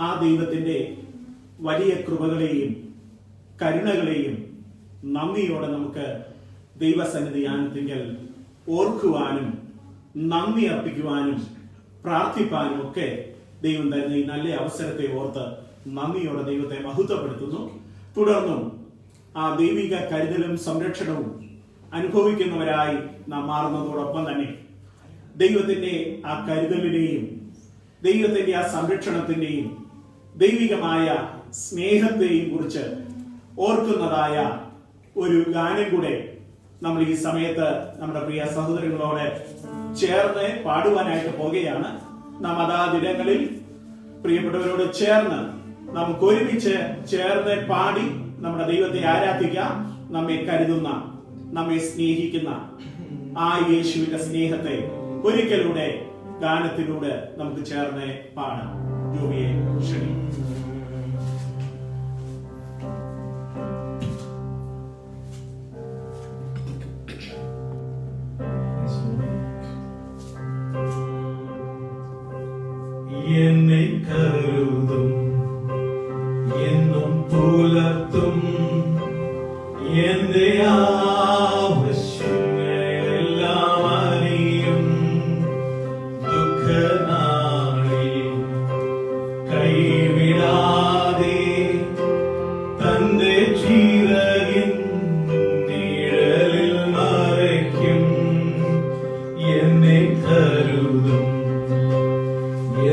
ആ ദൈവത്തിൻ്റെ വലിയ കൃപകളെയും കരുണകളെയും നന്ദിയോടെ നമുക്ക് ദൈവസന്നിധി ധ്യാനത്തിങ്കൽ ഓർക്കുവാനും നന്ദി അർപ്പിക്കുവാനും പ്രാർത്ഥിപ്പാനും ഒക്കെ ദൈവം തരുന്ന ഈ നല്ല അവസരത്തെ ഓർത്ത് നന്ദിയോടെ ദൈവത്തെ മഹത്വപ്പെടുത്തുന്നു. തുടർന്നും ആ ദൈവിക കരുതലും സംരക്ഷണവും അനുഭവിക്കുന്നവരായി നാം മാറുന്നതോടൊപ്പം തന്നെ ദൈവത്തിന്റെ ആ കരുതലിനെയും ദൈവത്തിന്റെ ആ സംരക്ഷണത്തിന്റെയും ദൈവികമായ സ്നേഹത്തെയും കുറിച്ച് ഓർക്കുന്നതായ ഒരു ഗാനം കൂടെ നമ്മൾ ഈ സമയത്ത് നമ്മുടെ പ്രിയ സഹോദരങ്ങളോട് ചേർന്ന് പാടുവാനായിട്ട് പോകുകയാണ്. നാം അതാതിടങ്ങളിൽ പ്രിയപ്പെട്ടവരോട് ചേർന്ന് നമുക്ക് ഒരുമിച്ച് ചേർന്ന് പാടി നമ്മുടെ ദൈവത്തെ ആരാധിക്കാം. നമ്മെ കരുതുന്ന, നമ്മെ സ്നേഹിക്കുന്ന ആ യേശുവിന്റെ സ്നേഹത്തെ ഒരിക്കലൂടെ ഗാനത്തിലൂടെ നമുക്ക് ചേർന്ന് പാടാം. ജോബിയെ ക്ഷണിക്കും. എന്നെ കരുതും, എന്നും പുലർത്തും, എന്റെ ആവശ്യങ്ങളെല്ലാം അറിയും. ദുഃഖനാളിൽ കൈവിടാതെ തന്റെ ചിറകിൻ നിഴലിൽ മറയ്ക്കും. എന്നെ കരുതും,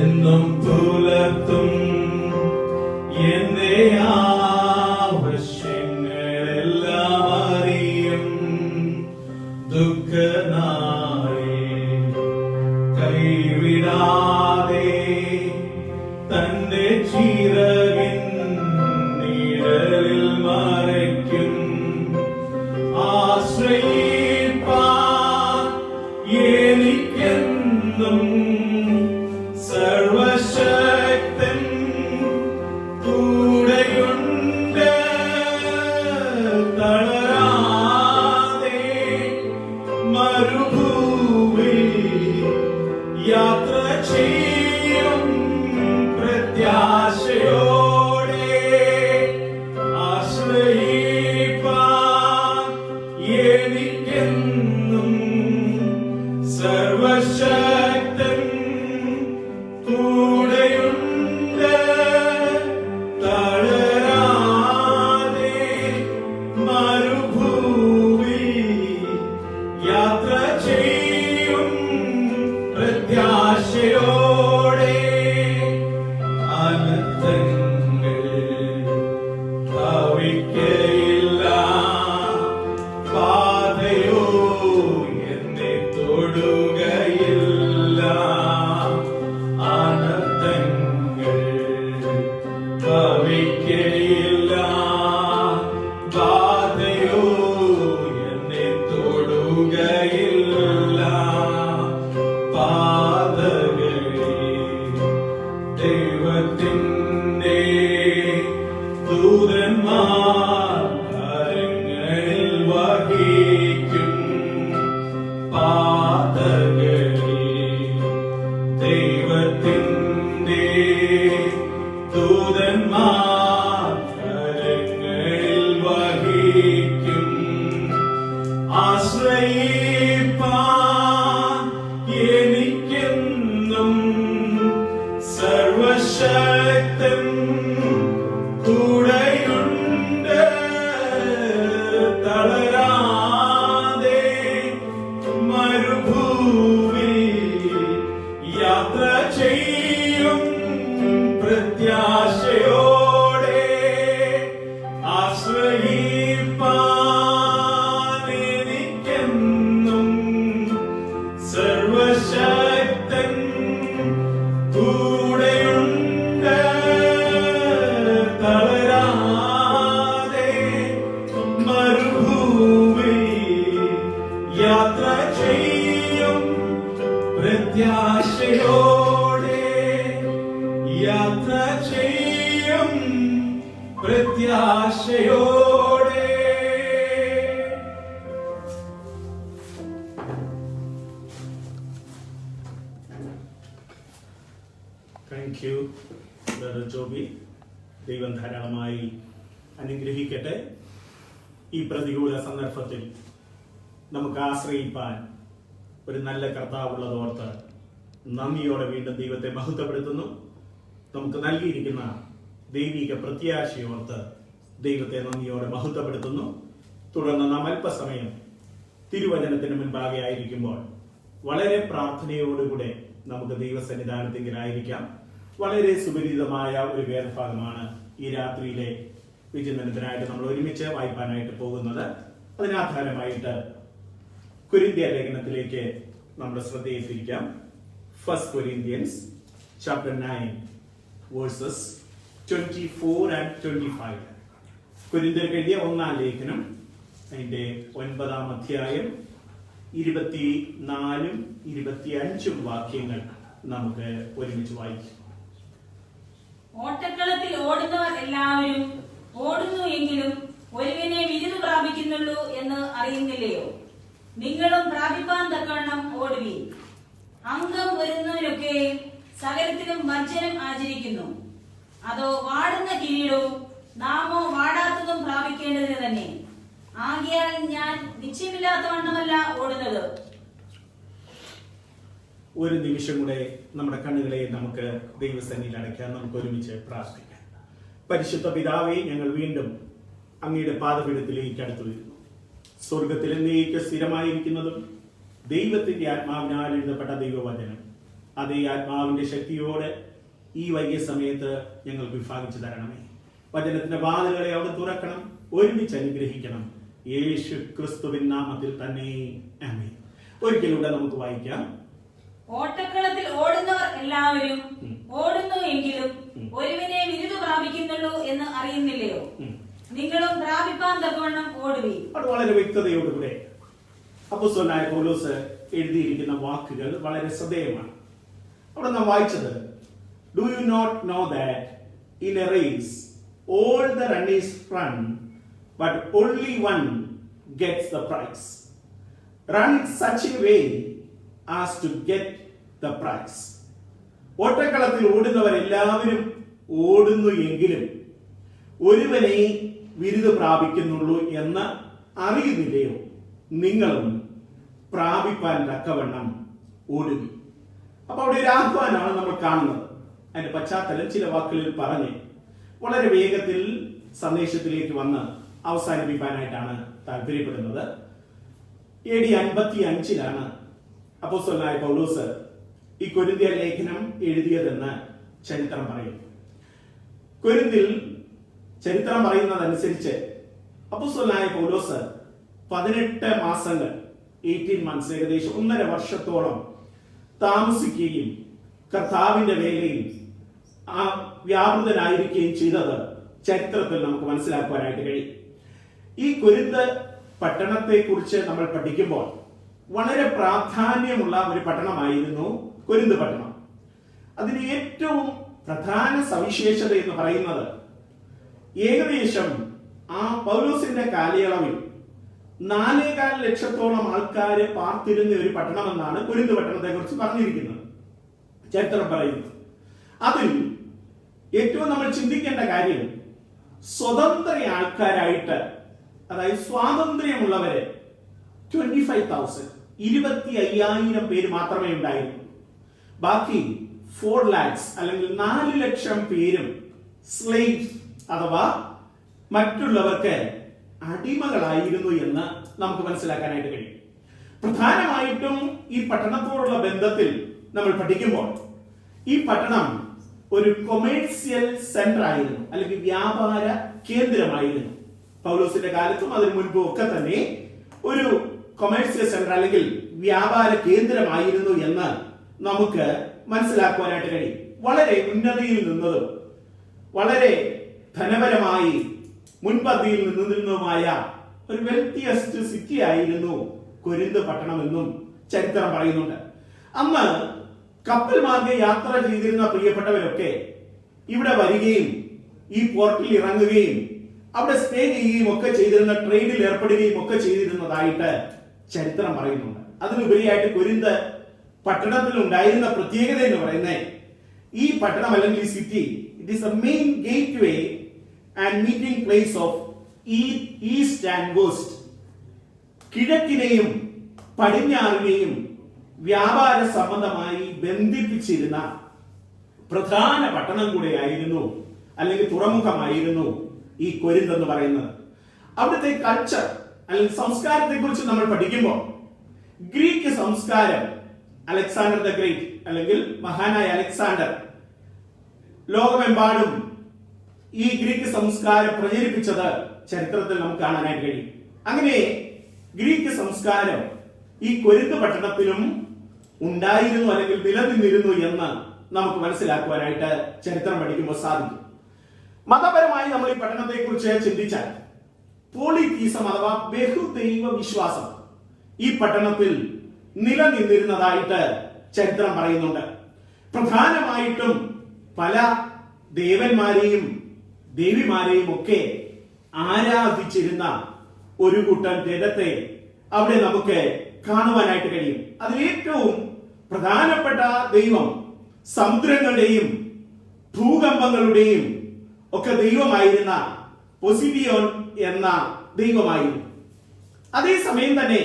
എന്നും പുലർത്തും, എന്റെ ആവശ്യങ്ങളെല്ലാം അറിയും. ദുഃഖനാളിൽ കൈവിടാതെ തന്റെ ചിറകിൻ നിഴലിൽ മറയ്ക്കും. ആശ്രയിപ്പാൻ എനിക്കെന്നും സർവശക്തൻ കൂടെയുണ്ട്. തളരാതെ മരുഭൂമിയിൽ യാത്ര ചെയ്യും പ്രത്യാശയോടെ. ആശ്രയിപ്പാൻ എനിക്കെന്നും സർവശക്തൻ കൂടെയുണ്ട്. തളരാതെ മരുഭൂമിയിൽ യാത്ര ചെയ്യും പ്രത്യാശയോടെ. അനർത്ഥങ്ങൾ ഭാവിക്കയില്ല, പാതയോ എന്നെ തൊടുകയില്ല. അനർത്ഥങ്ങൾ ഭാവിക്കയില്ല, പാതയോ എന്നെ തൊടുകയില്ല. പാതകളിൽ ദൈവത്തിൻ്റെ ദൂതന്മാർ കരങ്ങളിൽ വഹിക്കും. പാതകളിൽ ദൈവത്തിൻ്റെ ദൂതന്മാർ കരങ്ങളിൽ വഹിക്കും. ആശ്രയിപ്പാൻ എനിക്കെന്നും സർവശക്തൻ കൂടെയുണ്ട്. തളരാതെ മരുഭൂമിയിൽ യാത്ര ചെയ്യും പ്രത്യാശയോടെ. ആശ്രയിപ്പാൻ എനിക്കെന്നും സർവശക്തൻ കൂടെയുണ്ട്. തളരാതെ മരുഭൂമിയിൽ യാത്ര ചെയ്യും പ്രത്യാശയോടെ. യാത്ര ചെയ്യും പ്രത്യാശയോടെ. Thank you brother Joby. ദൈവം ധാരാളമായി അനുഗ്രഹിക്കട്ടെ. ഈ പ്രതികൂല സന്ദർഭത്തിൽ നമുക്ക് ആശ്രയിപ്പാൻ ഒരു നല്ല കർത്താവുള്ളതോർത്ത് നന്ദിയോടെ വീണ്ടും ദൈവത്തെ മഹത്വപ്പെടുത്തുന്നു. നമുക്ക് നൽകിയിരിക്കുന്ന ദൈവിക പ്രത്യാശയോർത്ത് ദൈവത്തെ നന്ദിയോടെ മഹത്വപ്പെടുത്തുന്നു. തുടർന്ന് നാം അല്പസമയം തിരുവചനത്തിന് മുൻപാകെ ആയിരിക്കുമ്പോൾ വളരെ പ്രാർത്ഥനയോടുകൂടെ നമുക്ക് ദൈവസന്നിധാനത്തിലായിരിക്കാം. വളരെ സുപരിചിതമായ ഒരു വേദഭാഗമാണ് ഈ രാത്രിയിലെ വിചിന്തനത്തിനായിട്ട് നമ്മൾ ഒരുമിച്ച് വായിപ്പാനായിട്ട് പോകുന്നത്. അതിനാധാരമായിട്ട് കൊരിന്ത്യർ ലേഖനത്തിലേക്ക് നമ്മുടെ ശ്രദ്ധയെ തിരിക്കാം. 1 Corinthians chapter 9 verses 24 and 25. കൊരിന്ത്യർക്ക് എഴുതിയ 1-ാം ലേഖനം അതിന്റെ 9-ാം അധ്യായം 24 25 വാക്യങ്ങൾ നമുക്ക് ഒരുമിച്ച് വായിക്കാം. ഓട്ടക്കളത്തിൽ ഓടുന്നവർ എല്ലാവരും ഓടുന്നു എങ്കിലും ഒരുവനെ വിരുദ് പ്രാപിക്കുന്നുള്ളൂ എന്ന് അറിയുന്നില്ലയോ? നിങ്ങളും പ്രാപിപ്പാൻ തക്കവണ്ണം ഓടുവീൻ. അംഗം വരുന്നവരൊക്കെ സകലത്തിലും വർജ്ജനം ആചരിക്കുന്നു. അതോ വാടുന്ന കിരീടവും നാമോ വാടാത്തതും പ്രാപിക്കേണ്ടതിന് തന്നെ. ആകയാൽ ഞാൻ നിശ്ചയമില്ലാത്ത വണ്ണമല്ല ഓടുന്നത്. ഒരു നിമിഷം കൂടെ നമ്മുടെ കണ്ണുകളെ നമുക്ക് ദൈവസന്നിധിയിൽ അടയ്ക്കാൻ നമുക്ക് ഒരുമിച്ച് പ്രാർത്ഥിക്കാം. പരിശുദ്ധ പിതാവേ, ഞങ്ങൾ വീണ്ടും അങ്ങയുടെ പാദപീഠത്തിലേക്ക് അടുത്തു വരുന്നു. സ്വർഗത്തിൽ എന്നേക്ക് സ്ഥിരമായിരിക്കുന്നതും ദൈവത്തിന്റെ ആത്മാവിനാൽ എഴുതപ്പെട്ട ദൈവവചനം അതേ ആത്മാവിന്റെ ശക്തിയോടെ ഈ വൈകിയ സമയത്ത് ഞങ്ങൾക്ക് വിഭാഗിച്ചു തരണമേ. വചനത്തിന്റെ വാതിലുകളെ അവിടെ തുറക്കണം, ഒരുമിച്ച് അനുഗ്രഹിക്കണം. യേശു ക്രിസ്തുവിൻ നാമത്തിൽ തന്നെ ആമേൻ. ഒരിക്കലൂടെ നമുക്ക് വായിക്കാം. ഓട്ടക്കളത്തിൽ ഓടുന്നവർ എല്ലാവരും ഓടുന്നു എങ്കിലും ഒരുവനെ വിരുദ് പ്രാപിക്കുന്നുള്ളൂ എന്ന് അറിയുന്നില്ലയോ? നിങ്ങളും പ്രാപിപ്പാൻ തക്കവണ്ണം ഓടുവീൻ. അത് വളരെ വ്യക്തതയോടുകൂടെ അപ്പോസ്തലനായ പൗലോസ് എഴുതിയിരിക്കുന്ന വാക്കുകൾ വളരെ ശ്രദ്ധേയമാണ്. അവിടെ നാം വായിച്ചത്, do you not know that in a race all the runners run but only one gets the prize. Run in such a way as to get the prize. ഓട്ടക്കളത്തിൽ ഓടുന്നവരെല്ലാവരും ഓടുന്നു എങ്കിലും ഒരുവനെ വിരുദ് പ്രാപിക്കുന്നുള്ളൂ എന്ന് അറിയുന്നില്ലയോ? നിങ്ങളും പ്രാപിപ്പാൻ തക്കവണ്ണം ഓടുകി. അപ്പൊ അവിടെ ഒരു ആഹ്വാനമാണ് നമ്മൾ കാണുന്നത്. അതിന്റെ പശ്ചാത്തലം ചില വാക്കുകളിൽ പറഞ്ഞ് വളരെ വേഗത്തിൽ സന്ദേശത്തിലേക്ക് വന്ന് അവസാനിപ്പിക്കാനായിട്ടാണ് താല്പര്യപ്പെടുന്നത്. AD 55 അപ്പോസ്തലനായ പൗലോസ് ഈ കൊരിന്ത്യർ ലേഖനം എഴുതിയതെന്ന് ചരിത്രം പറയുന്നു. കൊരിന്തിൽ ചരിത്രം പറയുന്നതനുസരിച്ച് അപ്പോസ്തലനായ പൗലോസ് 18 മാസങ്ങൾ 18 months ഏകദേശം 1.5 വർഷത്തോളം താമസിക്കുകയും കർത്താവിന്റെ വേലയിൽ വ്യാപൃതനായിരിക്കുകയും ചെയ്തത് ചരിത്രത്തിൽ നമുക്ക് മനസ്സിലാക്കുവാനായിട്ട് കഴിയും. ഈ കൊരിന്ത് പട്ടണത്തെ കുറിച്ച് നമ്മൾ പഠിക്കുമ്പോൾ വളരെ പ്രാധാന്യമുള്ള ഒരു പട്ടണമായിരുന്നു കൊരിന്ത് പട്ടണം. അതിന് ഏറ്റവും പ്രധാന സവിശേഷത എന്ന് പറയുന്നത് ഏകദേശം ആ പൗലോസിന്റെ കാലയളവിൽ 4.25 ലക്ഷത്തോളം ആൾക്കാര് പാർത്തിരുന്ന ഒരു പട്ടണമെന്നാണ് കൊരിന്ത് പട്ടണത്തെ കുറിച്ച് പറഞ്ഞിരിക്കുന്നത്, ചരിത്രം പറയുന്നത്. അതിൽ ഏറ്റവും നമ്മൾ ചിന്തിക്കേണ്ട കാര്യം സ്വതന്ത്ര ആൾക്കാരായിട്ട്, അതായത് സ്വാതന്ത്ര്യമുള്ളവരെ 25,000 25,000 പേര് മാത്രമേ ഉണ്ടായിരുന്നു. ബാക്കി 4 lakhs അല്ലെങ്കിൽ 4 ലക്ഷം പേരും സ്ലേവ്സ് അഥവാ മറ്റുള്ളവർക്ക് അടിമകളായിരുന്നു എന്ന് നമുക്ക് മനസ്സിലാക്കാനായിട്ട് കഴിയും. പ്രധാനമായിട്ടും ഈ പട്ടണത്തോടുള്ള ബന്ധത്തിൽ നമ്മൾ പഠിക്കുമ്പോൾ ഈ പട്ടണം ഒരു കൊമേഴ്സ്യൽ സെന്റർ ആയിരുന്നു, അല്ലെങ്കിൽ വ്യാപാര കേന്ദ്രമായിരുന്നു. പൗലോസിന്റെ കാലത്തും അതിനു മുൻപും ഒക്കെ തന്നെ ഒരു കൊമേഴ്സ്യൽ സെന്റർ അല്ലെങ്കിൽ വ്യാപാര കേന്ദ്രമായിരുന്നു എന്ന് നമുക്ക് മനസ്സിലാക്കുവാനായിട്ട് കഴിയും. വളരെ ഉന്നതിയിൽ നിന്നതും വളരെ ധനപരമായി മുൻപന്തിയിൽ നിന്നതുമായ ഒരു വെൽത്തിയസ്റ്റ് സിറ്റി ആയിരുന്നു കൊരിന്ത് പട്ടണമെന്നും ചരിത്രം പറയുന്നുണ്ട്. അന്ന് കപ്പൽ മാർഗ്ഗം യാത്ര ചെയ്തിരുന്ന പ്രിയപ്പെട്ടവരൊക്കെ ഇവിടെ വരികയും ഈ പോർട്ടിൽ ഇറങ്ങുകയും അവിടെ സ്റ്റേ ചെയ്യുകയും ഒക്കെ ചെയ്തിരുന്ന, ട്രേഡിൽ ഏർപ്പെടുകയും ഒക്കെ ചെയ്തിരുന്നതായിട്ട് ചരിത്രം പറയുന്നുണ്ട്. അതിനുപരിയായിട്ട് കൊരിന്ത് പട്ടണത്തിൽ ഉണ്ടായിരുന്ന പ്രത്യേകത എന്ന് പറയുന്നത് ഈ പട്ടണം അല്ലെങ്കിൽ ഈ city, it is a main gateway and meeting place of east and west. കിഴക്കിനെയും പടിഞ്ഞാറിനെയും വ്യാപാര സംബന്ധമായി ബന്ധിപ്പിച്ചിരുന്ന പ്രധാന പട്ടണം കൂടെയായിരുന്നു, അല്ലെങ്കിൽ തുറമുഖമായിരുന്നു ഈ കൊരിന്ത് എന്ന് പറയുന്നത്. അവിടുത്തെ കൾച്ചർ അല്ലെങ്കിൽ സംസ്കാരത്തെ കുറിച്ച് നമ്മൾ പഠിക്കുമ്പോൾ ഗ്രീക്ക് സംസ്കാരം, അലക്സാണ്ടർ ദ ഗ്രേറ്റ് അല്ലെങ്കിൽ മഹാനായ അലക്സാണ്ടർ ലോകമെമ്പാടും ഈ ഗ്രീക്ക് സംസ്കാരം പ്രചരിപ്പിച്ചത് ചരിത്രത്തിൽ നമുക്ക് കാണാനായിട്ട് കഴിയും. അങ്ങനെ ഗ്രീക്ക് സംസ്കാരം ഈ കൊരിന്ത് പട്ടണത്തിലും ഉണ്ടായിരുന്നു അല്ലെങ്കിൽ നിലനിന്നിരുന്നു എന്ന് നമുക്ക് മനസ്സിലാക്കുവാനായിട്ട് ചരിത്രം പഠിക്കുമ്പോൾ സാധിക്കും. മതപരമായി നമ്മൾ ഈ പട്ടണത്തെ കുറിച്ച് ചിന്തിച്ചാൽ പോളിതീസം അഥവാ ബഹുദൈവ വിശ്വാസം ഈ പട്ടണത്തിൽ നിലനിന്നിരുന്നതായിട്ട് ചരിത്രം പറയുന്നുണ്ട്. പ്രധാനമായിട്ടും പല ദേവന്മാരെയും ദേവിമാരെയും ഒക്കെ ആരാധിച്ചിരുന്ന ഒരു കൂട്ടം ജനത്തെ അവിടെ നമുക്ക് കാണുവാനായിട്ട് കഴിയും. അതിലേറ്റവും പ്രധാനപ്പെട്ട ദൈവം സമുദ്രങ്ങളുടെയും ഭൂകമ്പങ്ങളുടെയും ഒക്കെ ദൈവമായിരുന്ന പൊസിഡിയോൺ എന്ന ദൈവമായിരുന്നു. അതേസമയം തന്നെ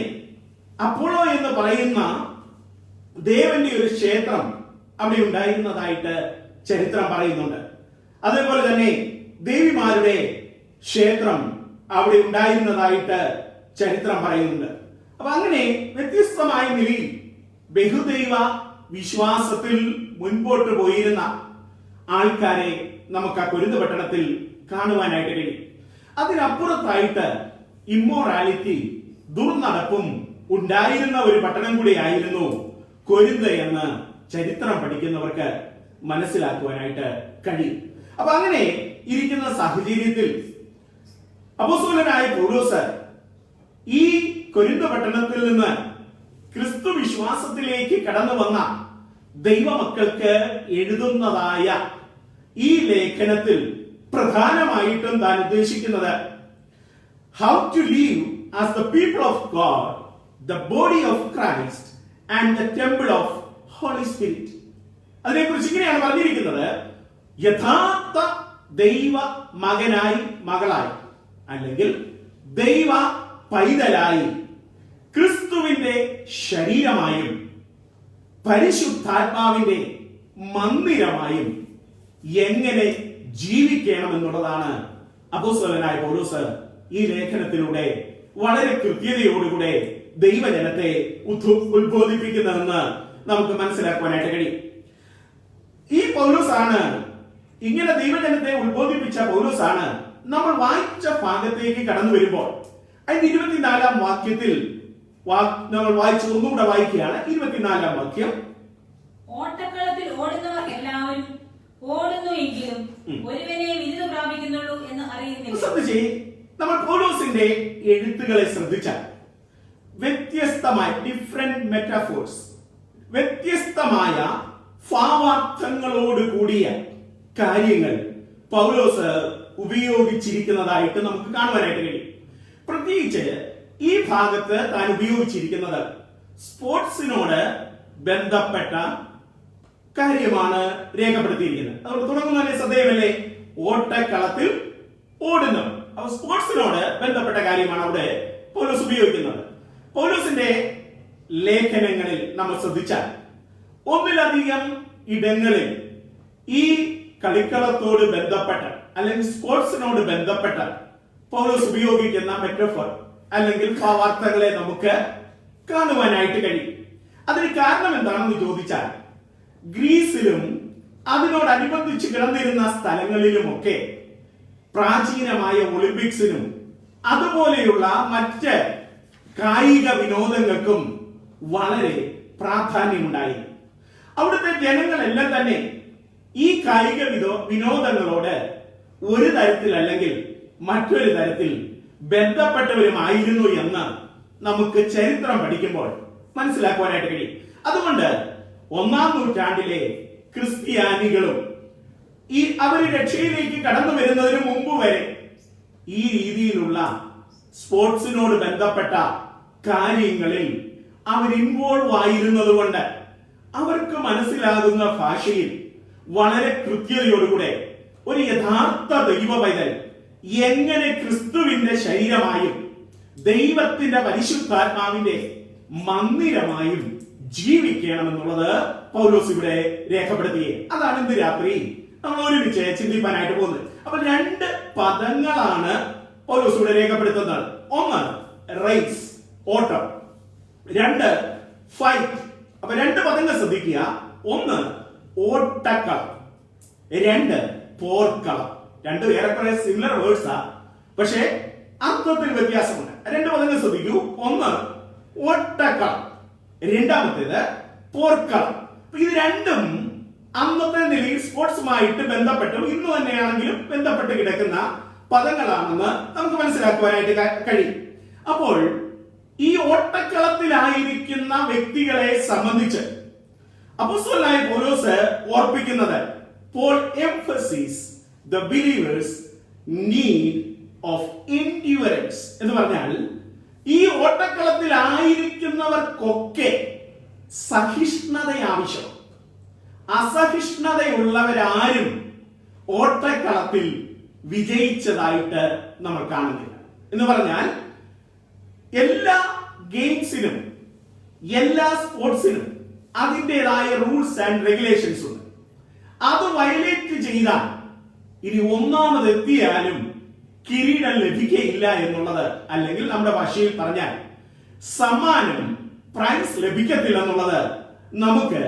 അപ്പോളോ എന്ന് പറയുന്ന ദേവന്റെ ഒരു ക്ഷേത്രം അവിടെ ഉണ്ടായിരുന്നതായിട്ട് ചരിത്രം പറയുന്നുണ്ട്. അതേപോലെ തന്നെ ദേവിമാരുടെ ക്ഷേത്രം അവിടെ ഉണ്ടായിരുന്നതായിട്ട് ചരിത്രം പറയുന്നുണ്ട്. അപ്പൊ അങ്ങനെ വ്യത്യസ്തമായ നിലയിൽ ബഹുദൈവ വിശ്വാസത്തിൽ മുൻപോട്ട് പോയിരുന്ന ആൾക്കാരെ നമുക്ക് ആ കൊരിന്ത് പട്ടണത്തിൽ കാണുവാനായിട്ട് കഴിയും. അതിനപ്പുറത്തായിട്ട് ഇമ്മോറാലിറ്റി, ദുർനടപ്പും ഉണ്ടായിരുന്ന ഒരു പട്ടണം കൂടിയായിരുന്നു കൊരിന്ത് എന്ന് ചരിത്രം പഠിക്കുന്നവർക്ക് മനസ്സിലാക്കുവാനായിട്ട് കഴിയും. അപ്പൊ അങ്ങനെ ഇരിക്കുന്ന സാഹചര്യത്തിൽ അപ്പോസ്തലനായ പൗലോസ് ഈ കൊരിന്ത് പട്ടണത്തിൽ നിന്ന് ക്രിസ്തു വിശ്വാസത്തിലേക്ക് കടന്നു വന്ന ദൈവമക്കൾക്ക് എഴുതുന്നതായ ഈ ലേഖനത്തിൽ പ്രധാനമായിട്ടും താൻ ഉദ്ദേശിക്കുന്നത് how to live as the people of God, the body of Christ and the temple of Holy Spirit. അതിനെക്കുറിച്ച് ഇങ്ങനെയാണ് പറഞ്ഞിരിക്കുന്നത്: യഥാർത്ഥ ദൈവ മകനായി മകളായി അല്ലെങ്കിൽ ദൈവ പൈതലായി ക്രിസ്തുവിന്റെ ശരീരമായും പരിശുദ്ധാത്മാവിന്റെ മന്ദിരമായും എങ്ങനെ ജീവിക്കണം എന്നുള്ളതാണ് അപ്പോസ്തലനായ പൗലോസ് ഈ ലേഖനത്തിലൂടെ വളരെ കൃത്യതയോടുകൂടെ ദൈവജനത്തെ ഉദ്ബോധിപ്പിക്കുന്നതെന്ന് നമുക്ക് മനസ്സിലാക്കുവാനായിട്ട് കഴിയും. ഈ പൗലോസാണ്, ഇങ്ങനെ ദൈവജനത്തെ ഉദ്ബോധിപ്പിച്ച പൗലോസാണ് നമ്മൾ വായിച്ച ഭാഗത്തേക്ക് കടന്നു വരുമ്പോൾ അതിന്റെ 24-ാം വാക്യത്തിൽ നമ്മൾ വായിച്ചു, ഒന്നുകൂടെ വായിക്കുകയാണ്. 24-ാം വാക്യം: ഓട്ടക്കളത്തിൽ ഓടുന്നവർ എല്ലാവരും ഓടുന്നു എങ്കിലും ഒരുവനെ വിരുദ പ്രാപിക്കുന്നുള്ളൂ എന്ന് അറിയുന്നില്ല. ശ്രദ്ധിച്ചേ, നമ്മൾ പൗലോസിന്റെ എഴുത്തുകളെ ശ്രദ്ധിച്ചാൽ വ്യത്യസ്തമായ ഡിഫറെന്റ് മെറ്റാഫോർസ്, വ്യത്യസ്തമായ ഭാവാർത്ഥങ്ങളോട് കൂടിയ കാര്യങ്ങൾ പൗലോസ് ഉപയോഗിച്ചിരിക്കുന്നതായിട്ട് നമുക്ക് കാണുവാനായിട്ട് കഴിയും. പ്രത്യേകിച്ച് ഈ ഭാഗത്ത് താൻ ഉപയോഗിച്ചിരിക്കുന്നത് സ്പോർട്സിനോട് ബന്ധപ്പെട്ട കാര്യമാണ് രേഖപ്പെടുത്തിയിരിക്കുന്നത്. അതുകൊണ്ട് തുടങ്ങുന്നതിന്റെ ശ്രദ്ധേയമല്ലേ, ഓട്ടക്കളത്തിൽ ഓടുന്നു. അപ്പൊ സ്പോർട്സിനോട് ബന്ധപ്പെട്ട കാര്യമാണ് അവിടെ പൗലോസ് ഉപയോഗിക്കുന്നത്. പൗലോസിന്റെ ലേഖനങ്ങളിൽ നമ്മൾ ശ്രദ്ധിച്ചാൽ ഒന്നിലധികം ഇടങ്ങളിൽ ഈ കളിക്കളത്തോട് ബന്ധപ്പെട്ട അല്ലെങ്കിൽ സ്പോർട്സിനോട് ബന്ധപ്പെട്ട പൗലോസ് ഉപയോഗിക്കുന്ന മെറ്റഫോർ അല്ലെങ്കിൽ ഭാവാർത്ഥങ്ങളെ നമുക്ക് കാണുവാനായിട്ട് കഴിയും. അതിന് കാരണം എന്താണെന്ന് ചോദിച്ചാൽ ഗ്രീസിലും അതിനോടനുബന്ധിച്ച് കിടന്നിരുന്ന സ്ഥലങ്ങളിലുമൊക്കെ പ്രാചീനമായ ഒളിമ്പിക്സിനും അതുപോലെയുള്ള മറ്റ് കായിക വിനോദങ്ങൾക്കും വളരെ പ്രാധാന്യമുണ്ടായിരുന്നു. അവിടുത്തെ ജനങ്ങളെല്ലാം തന്നെ ഈ കായിക വിനോദങ്ങളോട് ഒരു തരത്തിൽ അല്ലെങ്കിൽ മറ്റൊരു തരത്തിൽ ബന്ധപ്പെട്ടവരുമായിരുന്നു എന്ന് നമുക്ക് ചരിത്രം പഠിക്കുമ്പോൾ മനസ്സിലാക്കുവാനായിട്ട് കഴിയും. അതുകൊണ്ട് 1-ാം നൂറ്റാണ്ടിലെ ക്രിസ്ത്യാനികളും അവർ രക്ഷയിലേക്ക് കടന്നു വരുന്നതിന് മുമ്പ് വരെ ഈ രീതിയിലുള്ള സ്പോർട്സിനോട് ബന്ധപ്പെട്ട കാര്യങ്ങളിൽ അവർ ഇൻവോൾവ് ആയിരുന്നത് കൊണ്ട് അവർക്ക് മനസ്സിലാകുന്ന ഭാഷയിൽ വളരെ കൃത്യതയോടുകൂടെ ഒരു യഥാർത്ഥ ദൈവ പൈതൽ എങ്ങനെ ക്രിസ്തുവിന്റെ ശരീരമായും ദൈവത്തിന്റെ പരിശുദ്ധാത്മാവിന്റെ മന്ദിരമായും ജീവിക്കണമെന്നുള്ളത് പൗലോസ് ഇവിടെ രേഖപ്പെടുത്തിയേ. അതാണ് ഇന്ന് രാത്രി നമ്മൾ ഒരുമിച്ച് ചിന്തിപ്പാനായിട്ട് പോകുന്നത്. അപ്പൊ 2 പദങ്ങളാണ് പൗലോസ് ഇവിടെ രേഖപ്പെടുത്തുന്നത്. ഒന്ന് റേസ്, ഓട്ടം. 2 ഫൈറ്റ്. അപ്പൊ 2 പദങ്ങൾ ശ്രദ്ധിക്കുക. ഒന്ന് ഓട്ടക്കളം, 2 പോർക്കളം. 2 ഏറെക്കുറെ സിമിലർ വേർഡ്സാ, പക്ഷേ അർത്ഥത്തിൽ വ്യത്യാസമുണ്ട്. 2 പദങ്ങൾ ശ്രദ്ധിക്കൂ. ഒന്ന് ഓട്ടക്കളം, രണ്ടാമത്തേത് പോർക്കളം. ഇത് രണ്ടും അന്നത്തെ നിലയിൽ സ്പോർട്സുമായിട്ട് ബന്ധപ്പെട്ടും ഇന്ന് തന്നെയാണെങ്കിലും ബന്ധപ്പെട്ട് കിടക്കുന്ന പദങ്ങളാണെന്ന് നമുക്ക് മനസ്സിലാക്കുവാനായിട്ട് കഴിയും. അപ്പോൾ ഈ ഓട്ടക്കളത്തിലായിരിക്കുന്ന വ്യക്തികളെ സംബന്ധിച്ച് അപ്പോസ്തലനായ പൗലോസ് ഓർപ്പിക്കുന്നത്, Paul emphasis the believers need of endurance എന്ന് പറഞ്ഞാൽ ഈ ഓട്ടക്കളത്തിലായിരിക്കുന്നവർക്കൊക്കെ സഹിഷ്ണുത ആവശ്യം. അസഹിഷ്ണുതയുള്ളവരാരും ഓട്ടക്കളത്തിൽ വിജയിച്ചതായിട്ട് നമ്മൾ കാണുന്നില്ല. എന്ന് പറഞ്ഞാൽ എല്ലാ ഗെയിംസിനും എല്ലാ സ്പോർട്സിനും അതിൻ്റെതായ റൂൾസ് ആൻഡ് റെഗുലേഷൻസ് ഉണ്ട്. അത് വയലേറ്റ് ചെയ്താൽ ഇനി ഒന്നാമതെത്തിയാലും കിരീടം ലഭിക്കയില്ല എന്നുള്ളത്, അല്ലെങ്കിൽ നമ്മുടെ ഭാഷയിൽ പറഞ്ഞാൽ സമ്മാനം പ്രൈസ് ലഭിക്കത്തില്ല എന്നുള്ളത് നമുക്ക്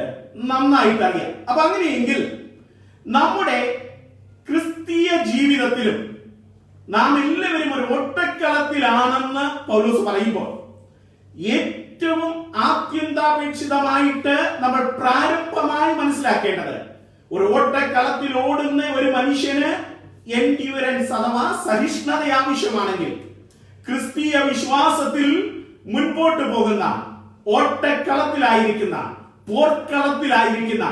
നന്നായിട്ട് അറിയാം. അപ്പൊ അങ്ങനെയെങ്കിൽ നമ്മുടെ ക്രിസ്തീയ ജീവിതത്തിലും നാം എല്ലാവരും ഒരു ഓട്ടക്കളത്തിലാണെന്ന് പൗലോസ് പറയുമ്പോൾ ഏറ്റവും ആത്യന്താപേക്ഷിതമായിട്ട് നമ്മൾ പ്രാരംഭമായി മനസ്സിലാക്കേണ്ടത്, ഒരു ഓട്ടക്കളത്തിൽ ഓടുന്ന ഒരു മനുഷ്യന് എൻഡ്യൂറൻസ് അഥവാ സഹിഷ്ണുത ആവശ്യമാണെങ്കിൽ ക്രിസ്തീയ വിശ്വാസത്തിൽ മുൻപോട്ട് പോകുന്ന ഓട്ടക്കളത്തിലായിരിക്കുന്ന പോർക്കളത്തിലായിരിക്കുന്ന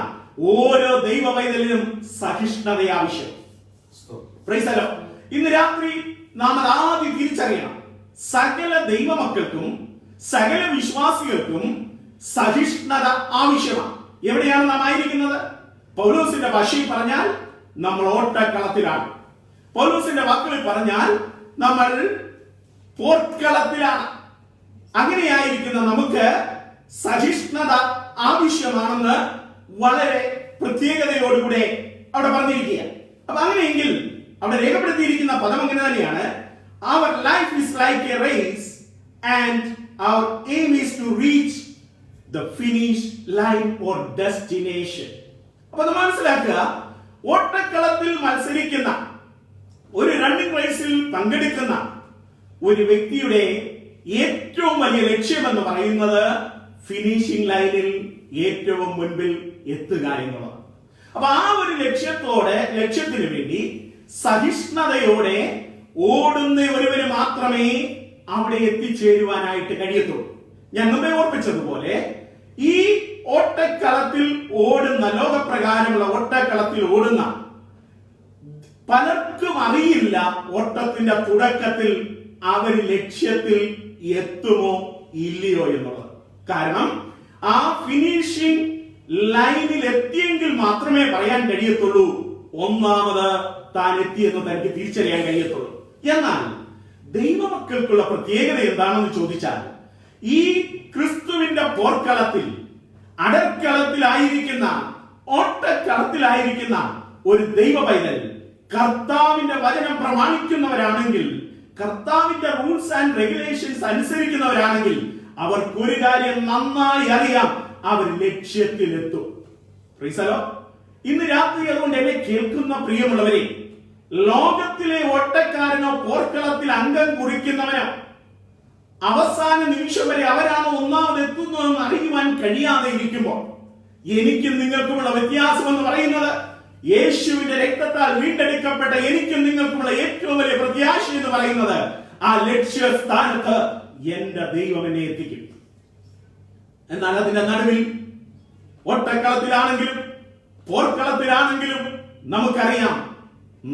ഓരോ ദൈവ പൈതലിനും സഹിഷ്ണുത ആവശ്യം. ഇന്ന് രാത്രി നാം അത് ആദ്യം തിരിച്ചറിയണം. സകല ദൈവമക്കൾക്കും സകല വിശ്വാസികൾക്കും സഹിഷ്ണുത ആവശ്യമാണ്. എവിടെയാണ് നാം ആയിരിക്കുന്നത്? പൗലോസിന്റെ ഭാഷയിൽ പറഞ്ഞാൽ നമ്മൾ ഓട്ടക്കളത്തിലാണ്. പൗലോസിന്റെ വാക്കുകളിൽ പറഞ്ഞാൽ നമ്മൾ പോർക്കളത്തിലാണ്. അങ്ങനെയായിരിക്കുന്ന നമുക്ക് സഹിഷ്ണുത ആവശ്യമാണെന്ന് വളരെ പ്രത്യേകതയോടുകൂടെ അവിടെ പറഞ്ഞിരിക്കുക. അപ്പൊ അങ്ങനെയെങ്കിൽ അവിടെ രേഖപ്പെടുത്തിയിരിക്കുന്ന പദം അങ്ങനെ തന്നെയാണ്. Our life is like a race and our aim is to reach the finish line or destination. അപ്പൊ നമ്മൾ മനസ്സിലാക്കുക, ഓട്ടക്കളത്തിൽ മത്സരിക്കുന്ന ഒരു റണ്ണിംഗ് റേസിൽ പങ്കെടുക്കുന്ന ഒരു വ്യക്തിയുടെ ഏറ്റവും വലിയ ലക്ഷ്യം എന്ന് പറയുന്നത് ഫിനിഷിംഗ് ലൈനിൽ ഏറ്റവും മുൻപിൽ എത്തുക എന്നുള്ളതാണ്. അപ്പൊ ആ ഒരു ലക്ഷ്യത്തിന് വേണ്ടി സഹിഷ്ണുതയോടെ ഓടുന്ന ഒരുവന് മാത്രമേ അവിടെ എത്തിച്ചേരുവാനായിട്ട് കഴിയത്തുള്ളൂ. ഞാൻ മുമ്പേ ഓർപ്പിച്ചതുപോലെ ഈ ഓട്ടക്കളത്തിൽ ഓടുന്ന, ലോകപ്രകാരമുള്ള ഓട്ടക്കളത്തിൽ ഓടുന്ന പലർക്കും അറിയില്ല ഓട്ടത്തിന്റെ തുടക്കത്തിൽ അവർ ലക്ഷ്യത്തിൽ എത്തുമോ ഇല്ലയോ എന്നുള്ളത്. കാരണം ആ ഫിനിഷിംഗ് ലൈനിൽ എത്തിയെങ്കിൽ മാത്രമേ പറയാൻ കഴിയത്തുള്ളൂ ഒന്നാമത് താൻ എത്തിയെന്ന് തനിക്ക് തിരിച്ചറിയാൻ കഴിയത്തുള്ളൂ. എന്നാൽ ദൈവമക്കൾക്കുള്ള പ്രത്യേകത എന്താണെന്ന് ചോദിച്ചാൽ, ഈ ക്രിസ്തുവിന്റെ പോർക്കളത്തിൽ അടക്കളത്തിലായിരിക്കുന്ന ഓട്ടക്കളത്തിലായിരിക്കുന്ന ഒരു ദൈവ പൈതൽ കർത്താവിന്റെ വചനം പ്രമാണിക്കുന്നവരാണെങ്കിൽ, കർത്താവിന്റെ റൂൾസ് ആൻഡ് റെഗുലേഷൻസ് അനുസരിക്കുന്നവരാണെങ്കിൽ അവർക്കൊരു കാര്യം നന്നായി അറിയാം, അവർ ലക്ഷ്യത്തിലെത്തും. ഇന്ന് രാത്രി അതുകൊണ്ട് എന്നെ കേൾക്കുന്ന പ്രിയമുള്ളവരെ, ലോകത്തിലെ ഓട്ടക്കാരനോ പോർക്കളത്തിൽ അംഗം കുറിക്കുന്നവനോ അവസാന നിമിഷം വരെ അവരാണ് ഒന്നാമത് എത്തുന്നതെന്ന് അറിയുവാൻ കഴിയാതെ ഇരിക്കുമ്പോൾ എനിക്കും നിങ്ങൾക്കുമുള്ള വ്യത്യാസം എന്ന് പറയുന്നത്, യേശുവിന്റെ രക്തത്താൽ വീണ്ടെടുക്കപ്പെട്ട എനിക്കും നിങ്ങൾക്കുമുള്ള ഏറ്റവും വലിയ പ്രത്യാശ എന്ന് പറയുന്നത്, ആ ലക്ഷ്യസ്ഥാനത്ത് എന്റെ ദൈവം എന്നെ എത്തിക്കും. എന്നാൽ അതിന്റെ നടുവിൽ ഓട്ടക്കളത്തിലാണെങ്കിലും പോർക്കളത്തിലാണെങ്കിലും നമുക്കറിയാം,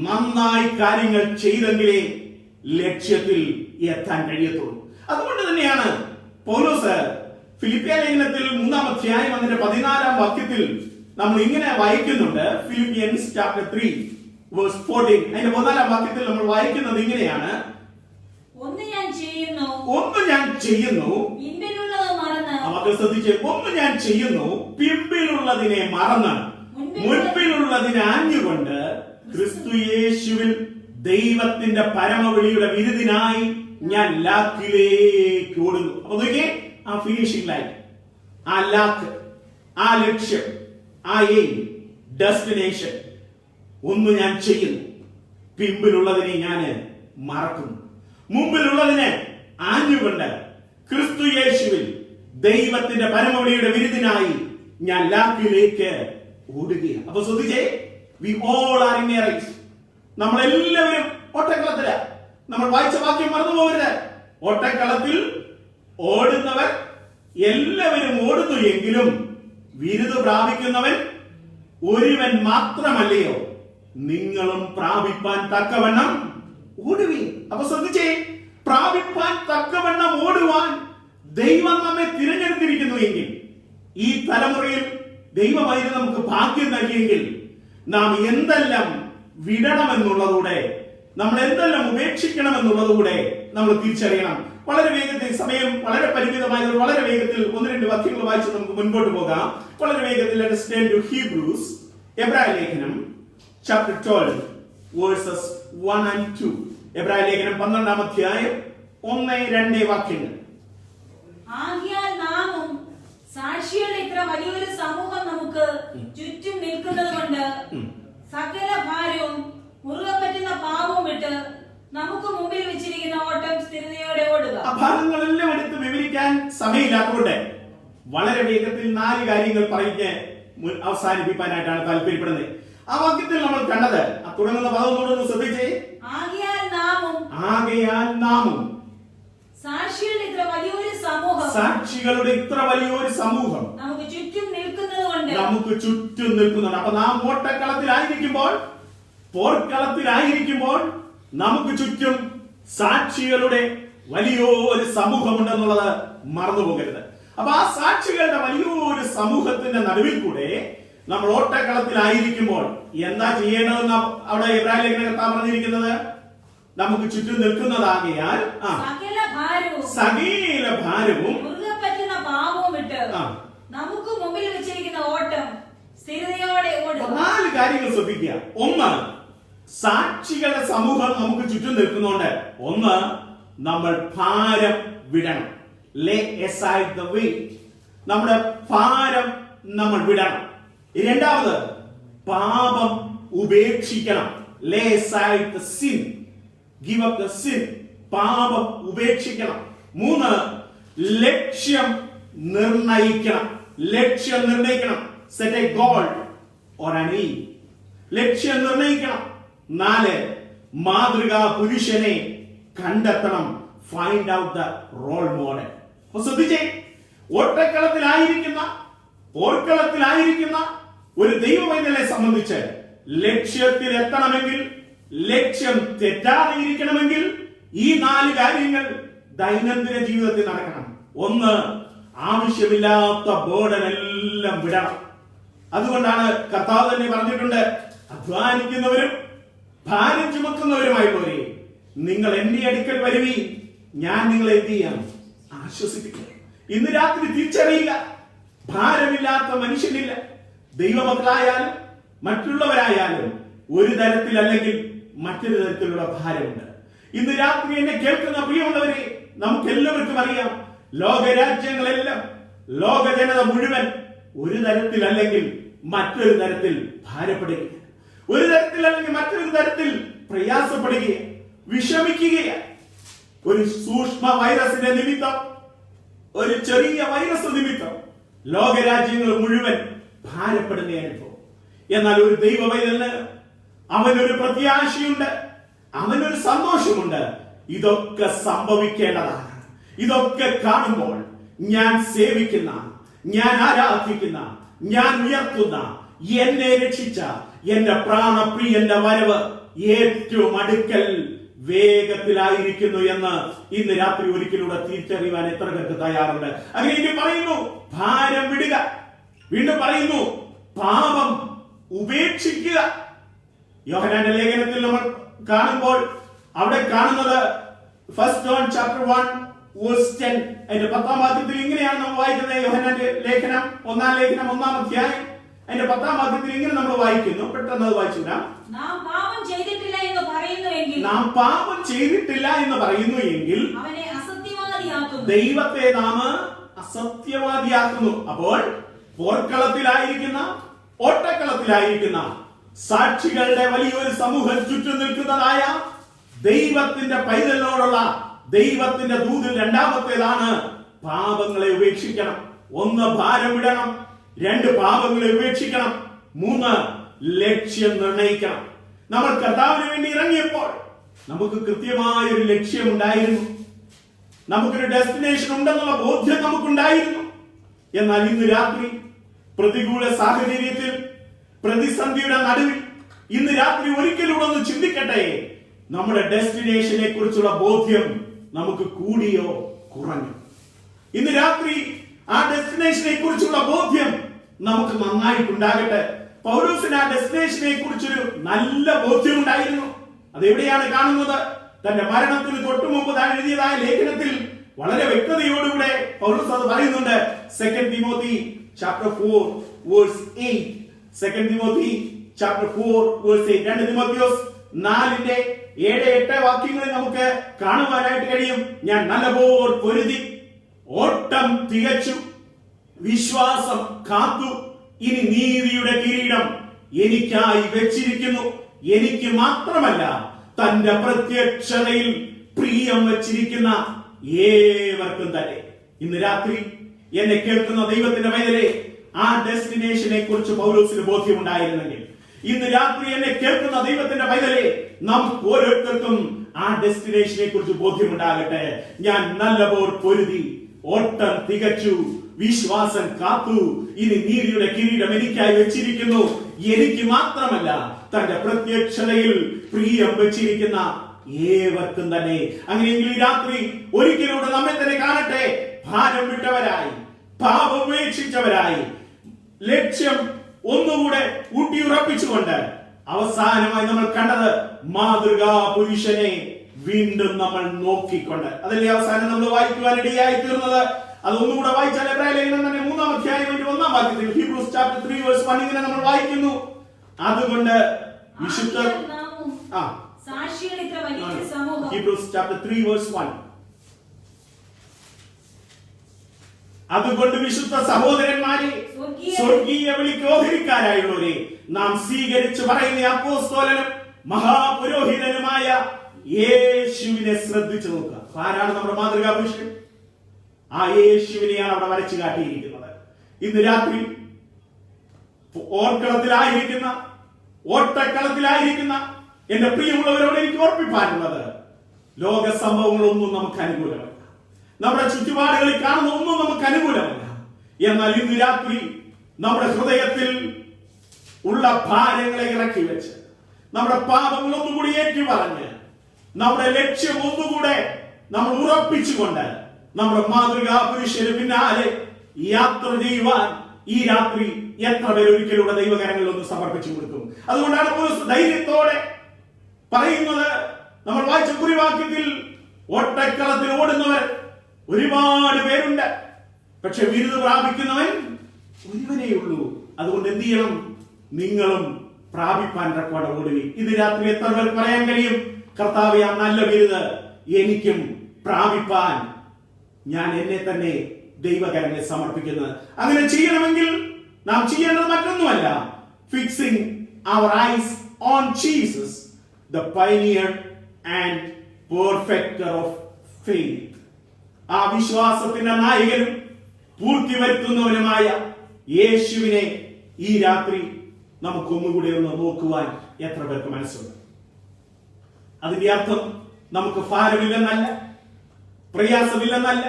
നന്നായി കാര്യങ്ങൾ ചെയ്തെങ്കിലേ ലക്ഷ്യത്തിൽ എത്താൻ കഴിയത്തുള്ളൂ. അതുകൊണ്ട് തന്നെയാണ് പൗലോസ് ഫിലിപ്പിയ ലേഖനത്തിൽ 3-ാം അധ്യായം അതിന്റെ 14-ാം വാക്യത്തിൽ നമ്മൾ ഇങ്ങനെ വായിക്കുന്നുണ്ട്. Philippians chapter 3 verse 14. അതിന്റെ 4-ാം വാക്യത്തിൽ നമ്മൾ വായിക്കുന്നത് ഇങ്ങനെയാണ്: ഒന്ന് ഞാൻ ചെയ്യുന്നു, പിമ്പിലുള്ളത് മറന്ന്. അവർക്ക് ശ്രദ്ധിച്ച്, ഒന്ന് ഞാൻ ചെയ്യുന്നു, പിമ്പിലുള്ളതിനെ മറന്ന് മുൻപിലുള്ളതിനെ ആഞ്ഞുകൊണ്ട് ക്രിസ്തു യേശുവിൽ ദൈവത്തിന്റെ പരമവിളിയുടെ വിരുദിനായി ഞാൻ ലാക്കിലേക്ക് ഓടുന്നു. അപ്പൊ നോക്കിയേ, ആ ഫിനിഷിംഗ് ലൈൻ, ആ ലാക്ക്, ആ ലക്ഷ്യം, ആ എയിം, ഡെസ്റ്റിനേഷൻ. ഒന്ന് ഞാൻ ചെയ്യുന്നു, പിമ്പിലുള്ളതിനെ ഞാൻ മറക്കുന്നു, മുമ്പിലുള്ളതിനെ ആഞ്ഞുകൊണ്ട് ക്രിസ്തു യേശുവിൽ ദൈവത്തിന്റെ പരമവിളിയുടെ വിരുദിനായി ഞാൻ ലാക്കിലേക്ക് ഓടുകയാണ്. അപ്പൊ ശ്രദ്ധിച്ചേ, we all are in a race. നമ്മളെല്ലാവരും ഓട്ടക്കളത്തില. നമ്മൾ വായിച്ച വാക്യം മറന്നു പോകരുത്. ഓട്ടക്കളത്തിൽ ഓടുന്നവർ എല്ലാവരും ഓടുന്നു എങ്കിലും വിരുദ് പ്രാപിക്കുന്നവൻ ഒരുവൻ മാത്രമല്ലയോ, നിങ്ങളും പ്രാപിപ്പാൻ തക്കവണ്ണം ഓടുവീൻ. അപ്പൊ ശ്രദ്ധിച്ചേ, പ്രാപിപ്പാൻ തക്കവണ്ണം ഓടുവാൻ ദൈവം നമ്മെ തിരഞ്ഞെടുത്തിരിക്കുന്നു എങ്കിൽ, ഈ തലമുറയിൽ ദൈവമായിരുന്നു നമുക്ക് ഭാഗ്യം നൽകിയെങ്കിൽ, നാം എന്തെല്ലാം വിടണമെന്നുള്ളതൂടെ, നമ്മൾ എന്തെല്ലാം ഉപേക്ഷിക്കണമെന്നുള്ളതുകൂടെ നമ്മൾ തിരിച്ചറിയണം. വളരെ വേഗത്തിൽ, സമയം വളരെ പരിമിതമായതുകൊണ്ട് വളരെ വേഗത്തിൽ 1-2 വാക്യങ്ങൾ വായിച്ച് നമുക്ക് മുൻപോട്ട് പോകാം. വളരെ വേഗത്തിൽ ഹീബ്രൂസ്, എബ്രായ ലേഖനം ചാപ്റ്റർ 12 വേഴ്സസ് 1 and 2. എബ്രായ ലേഖനം 12-ാം അധ്യായം 1-2 വാക്യങ്ങൾ. ആകയാൽ നാമും സാക്ഷികളുടെ ഇത്ര വലിയൊരു സമൂഹം നമുക്ക് ചുറ്റും നിൽക്കുന്നത് കൊണ്ട് സകല ഭാരവും മുറുകെ പറ്റുന്ന പാപവും വിട്ട് നമുക്ക് മുമ്പിൽ വെച്ചിരിക്കുന്ന ഓട്ടം സ്ഥിരതയോടെ ഓടുക. ആ ഭാഗങ്ങളെല്ലാം എടുത്ത് വിവരിക്കാൻ സമയമില്ലാത്തതുകൊണ്ട് വളരെ വേഗത്തിൽ 4 കാര്യങ്ങൾ പറഞ്ഞ് അവസാനിപ്പിക്കാനായിട്ടാണ് താല്പര്യപ്പെടുന്നത്. ആ വാക്യത്തിൽ നമ്മൾ കണ്ടത്, ആ തുടങ്ങുന്ന പദത്തോടൊന്ന് ശ്രദ്ധിച്ചേ. ആകയാൽ നാമും സാക്ഷികളുടെ ഇത്ര വലിയൊരു സമൂഹം നമുക്ക് ചുറ്റും നിൽക്കുന്നുണ്ട്. അപ്പൊ നാം ഓട്ടക്കളത്തിലായിരിക്കുമ്പോൾ, പോർക്കളത്തിലായിരിക്കുമ്പോൾ നമുക്ക് ചുറ്റും സാക്ഷികളുടെ വലിയൊരു സമൂഹമുണ്ടെന്നുള്ളത് മറന്നു പോകരുത്. അപ്പൊ ആ സാക്ഷികളുടെ വലിയൊരു സമൂഹത്തിന്റെ നടുവിൽ കൂടെ നമ്മൾ ഓട്ടക്കളത്തിലായിരിക്കുമ്പോൾ എന്താ ചെയ്യേണ്ടതെന്ന് അവിടെ എബ്രായ ലേഖനകർത്താവ് പറഞ്ഞിരിക്കുന്നത്, നമുക്ക് ചുറ്റും നിൽക്കുന്നതാകയാൽ സകല ഭാരവും മുറുകെ പറ്റുന്ന പാപവും വിട്ട് നമുക്ക് മുമ്പിൽ വെച്ചിരിക്കുന്ന ഓട്ടം സ്ഥിരതയോടെ ഓടുക. 4 കാര്യങ്ങൾ ശ്രദ്ധിക്കുക. ഒന്ന്, സാക്ഷികളുടെ സമൂഹം നമുക്ക് ചുറ്റും നിൽക്കുന്നുണ്ട്. ഒന്ന്, നമ്മൾ ഭാരം വിടണം. ലേ aside the weight. നമ്മുടെ ഭാരം നമ്മൾ വിടണം. രണ്ടാമത്, പാപം ഉപേക്ഷിക്കണം. ലേ aside the sin. Give up the sin. പാപം ഉപേക്ഷിക്കണം. 3, ലക്ഷ്യം നിർണയിക്കണം. Set a goal or an aim. ലക്ഷ്യം നിർണയിക്കണം. 4, മാതൃകാ പുരുഷനെ കണ്ടെത്തണം. Find out the role model. ശ്രദ്ധിച്ചേ, പോർക്കളത്തിലായിരിക്കുന്ന ഒരു ദൈവവൈദ്യനെ സംബന്ധിച്ച് ലക്ഷ്യത്തിൽ എത്തണമെങ്കിൽ, ലക്ഷ്യം തെറ്റാതെ ഇരിക്കണമെങ്കിൽ ഈ 4 കാര്യങ്ങൾ ദൈനംദിന ജീവിതത്തിൽ നടക്കണം. ഒന്ന്, ആവശ്യമില്ലാത്ത ബോർഡനെല്ലാം വിടണം. അതുകൊണ്ടാണ് കർത്താവ് തന്നെ പറഞ്ഞിട്ടുണ്ട്, അധ്വാനിക്കുന്നവരും ഭാരം ചുമക്കുന്നവരുമായിട്ടുള്ളവരെ നിങ്ങൾ എന്റെ അടുക്കൽ വരുവീൻ, ഞാൻ നിങ്ങളെ എന്ത് ചെയ്യാം? ആശ്വസിപ്പിക്കാം. ഇന്ന് രാത്രി തിരിച്ചറിയുക, ഭാരമില്ലാത്ത മനുഷ്യനില്ല. ദൈവമക്കളായാലും മറ്റുള്ളവരായാലും ഒരു തരത്തിൽ അല്ലെങ്കിൽ മറ്റൊരു തരത്തിലുള്ള ഭാരമുണ്ട്. ഇന്ന് രാത്രി എന്നെ കേൾക്കുന്ന പ്രിയമുള്ളവരെ, നമുക്ക് എല്ലാവർക്കും അറിയാം, ലോകരാജ്യങ്ങളെല്ലാം, ലോക ജനത മുഴുവൻ ഒരു തരത്തിൽ അല്ലെങ്കിൽ മറ്റൊരു തരത്തിൽ ഭാരപ്പെടുകയാണ്. ഒരു തരത്തിൽ അല്ലെങ്കിൽ മറ്റൊരു തരത്തിൽ പ്രയാസപ്പെടുകയാണ്, വിഷമിക്കുകയാണ്. ഒരു സൂക്ഷ്മ വൈറസിന്റെ നിമിത്തം, ഒരു ചെറിയ വൈറസ് നിമിത്തം ലോകരാജ്യങ്ങൾ മുഴുവൻ ഭാരപ്പെടുന്ന അനുഭവം. എന്നാൽ ഒരു ദൈവവൈദ്യന് അവനൊരു പ്രത്യാശയുണ്ട്, അവനൊരു സന്തോഷമുണ്ട്. ഇതൊക്കെ സംഭവിക്കേണ്ടതാണ്. ഇതൊക്കെ കാണുമ്പോൾ ഞാൻ സേവിക്കുന്ന, ഞാൻ ആരാധിക്കുന്ന, ഞാൻ ഉയർത്തുന്ന, എന്നെ രക്ഷിച്ച എന്റെ പ്രാണപ്രിയന്റെ വരവ് ഏറ്റവും അടുക്കൽ വേഗത്തിലായിരിക്കുന്നു എന്ന് ഇന്ന് രാത്രി ഒരിക്കലൂടെ തിരിച്ചറിയുവാൻ എത്ര പേർക്ക് തയ്യാറുണ്ട്? അങ്ങനെ പറയുന്നു, ഭാരം വിടുക. വീണ്ടും പറയുന്നു, പാപം ഉപേക്ഷിക്കുക. യോഹന്നാന്റെ ലേഖനത്തിൽ നമ്മൾ കാണുമ്പോൾ അവിടെ കാണുന്നത് 1 John chapter 1 verse 10 അതിന്റെ 10-ാം വാക്യത്തിൽ ഇങ്ങനെയാണ് നമ്മൾ വായിക്കുന്നത്. യോഹന്നാന്റെ ലേഖനം 1-ാം ലേഖനം 1-ാം അധ്യായം അതിന്റെ 10-ാം വാക്യത്തിൽ ഇങ്ങനെ നമ്മൾ വായിക്കുന്നു. പെട്ടെന്ന് അത് വായിച്ചുവിടാം. നാം പാപം ചെയ്തിട്ടില്ല എന്ന് പറയുന്നുവെങ്കിൽ അവനെ അസത്യവാദിയാക്കുന്നു. ദൈവത്തെ നാം അസത്യവാദിയാക്കുന്നു. അപ്പോൾ പോർക്കളത്തിലായിരിക്കുന്ന, ഓട്ടക്കളത്തിലായിരിക്കുന്ന സാക്ഷികളുടെ വലിയൊരു സമൂഹം ചുറ്റും നിൽക്കുന്നതായ ദൈവത്തിന്റെ പൈതലിനോടുള്ള ദൈവത്തിന്റെ ദൂതിൽ രണ്ടാമത്തേതാണ് പാപങ്ങളെ ഉപേക്ഷിക്കണം. 1 ഭാരം വിടണം, 2 പാപങ്ങളെ ഉപേക്ഷിക്കണം, 3 ലക്ഷ്യം നിർണയിക്കണം. നമ്മൾ കർത്താവിന് വേണ്ടി ഇറങ്ങിയപ്പോൾ നമുക്ക് കൃത്യമായൊരു ലക്ഷ്യമുണ്ടായിരുന്നു, നമുക്കൊരു ഡെസ്റ്റിനേഷൻ ഉണ്ടെന്നുള്ള ബോധ്യം നമുക്കുണ്ടായിരുന്നു. എന്നാൽ ഇന്ന് രാത്രി പ്രതികൂല സാഹചര്യത്തിൽ, പ്രതിസന്ധിയുടെ നടുവിൽ ഇന്ന് രാത്രി ഒരിക്കലൂടെ ഒന്ന് ചിന്തിക്കട്ടെ, നമ്മുടെ ഡെസ്റ്റിനേഷനെ കുറിച്ചുള്ള ബോധ്യം നമുക്ക് കൂടിയോ കുറഞ്ഞോ? ഇന്ന് രാത്രി ആ ഡെസ്റ്റിനേഷനെ കുറിച്ചുള്ള ബോധ്യം നമുക്ക് നന്നായിട്ടുണ്ടാകട്ടെ. പൗലോസിന് ആ ഡെസ്റ്റിനേഷനെ കുറിച്ചൊരു നല്ല ബോധ്യം ഉണ്ടായിരുന്നു. അതെവിടെയാണ് കാണുന്നത്? തന്റെ മരണത്തിന് തൊട്ടു മുമ്പ് താൻ എഴുതിയതായ ലേഖനത്തിൽ വളരെ വ്യക്തതയോടുകൂടെ പൗലോസ് അത് പറയുന്നുണ്ട്. 2 Timothy chapter 4 verse 8. 2 Timothy chapter 4 verse 8. 2 Timotheos 4-ന്റെ 7-8 വാക്യങ്ങളിൽ നമുക്ക് കാണുവാനായിട്ട് കഴിയും. ഞാൻ നല്ലപോലെ പൊരുതി ഓട്ടം തികച്ചു, വിശ്വാസം കാത്തു, ഇനി നീതിയുടെ കിരീടം എനിക്കായി വെച്ചിരിക്കുന്നു. എനിക്ക് മാത്രമല്ല, തന്റെ പ്രത്യക്ഷതയിൽ പ്രിയം വച്ചിരിക്കുന്ന ഏവർക്കും തന്നെ. ഇന്ന് രാത്രി എന്നെ കേൾക്കുന്ന ദൈവത്തിന്റെ പൈതലേ, ആ ഡെസ്റ്റിനേഷനെ കുറിച്ച് പൗലോസിന് ബോധ്യമുണ്ടായിരുന്നെങ്കിൽ, ഇന്ന് രാത്രി എന്നെ കേൾക്കുന്ന ദൈവത്തിന്റെ പൈതലേ, നമുക്ക് ഓരോരുത്തർക്കും ആ ഡെസ്റ്റിനേഷനെ കുറിച്ച് ബോധ്യമുണ്ടാകട്ടെ. ഞാൻ നല്ലപോലെ പൊരുതി ഓട്ടം തികച്ചു, വിശ്വാസം കാത്തു, ഇനി നീതിയുടെ കിരീടം എനിക്കായി വെച്ചിരിക്കുന്നു. എനിക്ക് മാത്രമല്ല, തന്റെ പ്രത്യക്ഷതയിൽ പ്രിയം വെച്ചിരിക്കുന്ന ഏവർക്കും തന്നെ. അങ്ങനെയെങ്കിൽ ഈ രാത്രി ഒരിക്കലൂടെ നമ്മെ തന്നെ കാണട്ടെ, ഭാരം വിട്ടവരായി, പാപം ഉപേക്ഷിച്ചവരായി, ലക്ഷ്യം ഒന്നുകൂടെ ഊട്ടിയുറപ്പിച്ചുകൊണ്ട് അവസാനമായി നമ്മൾ കണ്ടത് മാതൃകാ പുരുഷനെ വീണ്ടും നമ്മൾ നോക്കിക്കൊണ്ട്. അതല്ലേ അവസാനം നമ്മൾ വായിക്കുവാനിടയായി തീർന്നത്. അതൊന്നുകൂടെ വായിച്ചാൽ എബ്രായ ലേഖനം തന്നെ 3-ാം അധ്യായം 1-ാം വാക്യത്തിൽ Hebrews chapter 3 verse 1 ഇങ്ങനെ നമ്മൾ വായിക്കുന്നു. അതുകൊണ്ട് വിശുദ്ധ Hebrews chapter 3 verse 1. അതുകൊണ്ട് വിശുദ്ധ സഹോദരന്മാരെ, സ്വർഗീയ വിളിക്ക് ഓഹരിക്കാരായുള്ളവരെ, നാം സ്വീകരിച്ചു പറയുന്ന അപ്പോസ്തലനും മഹാപുരോഹിതനുമായ യേശുവിനെ ശ്രദ്ധിച്ചു നോക്കുക. ആരാണ് നമ്മുടെ മാതൃകാ പുരുഷൻ? ആ യേശുവിനെയാണ് അവിടെ വരച്ചു കാട്ടിയിരിക്കുന്നത്. ഇന്ന് രാത്രി ഓർക്കളത്തിലായിരിക്കുന്ന, ഓട്ടക്കളത്തിലായിരിക്കുന്ന എന്റെ പ്രിയമുള്ളവരോട് എനിക്ക് ഓർപ്പിപ്പാനുള്ളത്, ലോക സംഭവങ്ങളൊന്നും നമുക്ക് അനുകൂലമല്ല, നമ്മുടെ ചുറ്റുപാടുകളിൽ കാണുന്ന ഒന്നും നമുക്ക് അനുകൂലമല്ല. എന്നാൽ ഇന്ന് രാത്രി നമ്മുടെ ഹൃദയത്തിൽ ഉള്ള ഭാരങ്ങളെ ഇറക്കി വെച്ച്, നമ്മുടെ പാപങ്ങൾ ഒന്നുകൂടി ഏറ്റുപറഞ്ഞ്, നമ്മുടെ ലക്ഷ്യം ഒന്നുകൂടെ നമ്മൾ ഉറപ്പിച്ചുകൊണ്ട് നമ്മുടെ മാതൃകാ പുരുഷന് പിന്നാലെ യാത്ര ചെയ്യുവാൻ ഈ രാത്രി എത്ര പേർ ഒരിക്കലൂടെ ദൈവകരങ്ങളിൽ ഒന്ന് സമർപ്പിച്ചു കൊടുക്കും. അതുകൊണ്ടാണ് പൗലോസ് ധൈര്യത്തോടെ പറയുന്നത്. നമ്മൾ വായിച്ച കുറിവാക്യത്തിൽ ഓട്ടക്കളത്തിൽ ഓടുന്നവർ ഒരുപാട് പേരുണ്ട്, പക്ഷെ ബിരുദം പ്രാപിക്കുന്നവൻ ഒരുവനേ ഉള്ളൂ. അതുകൊണ്ട് എന്ത് ചെയ്യണം? നിങ്ങളും പ്രാപിപ്പാൻ റെക്കോർഡ് ഓടുവി. ഇത് രാത്രി എത്ര പേർ പറയാൻ കഴിയും? കർത്താവേ, ആ നല്ല ബിരുദം എനിക്കും പ്രാപിപ്പാൻ ഞാൻ എന്നെ തന്നെ ദൈവകരങ്ങളെ സമർപ്പിക്കുന്നത്. അങ്ങനെ ചെയ്യണമെങ്കിൽ നാം ചെയ്യേണ്ടത് മറ്റൊന്നുമല്ല, fixing our eyes on Jesus, the pioneer and perfecter of faith. ആ വിശ്വാസത്തിന്റെ നായകനും പൂർത്തി വരുത്തുന്നവനുമായ യേശുവിനെ ഈ രാത്രി നമുക്കൊന്നുകൂടി ഒന്ന് നോക്കുവാൻ എത്ര പേർക്ക് മനസ്സുണ്ട്? അതിന്റെ അർത്ഥം നമുക്ക് ഭാരമില്ലെന്നല്ല, പ്രയാസമില്ലെന്നല്ല,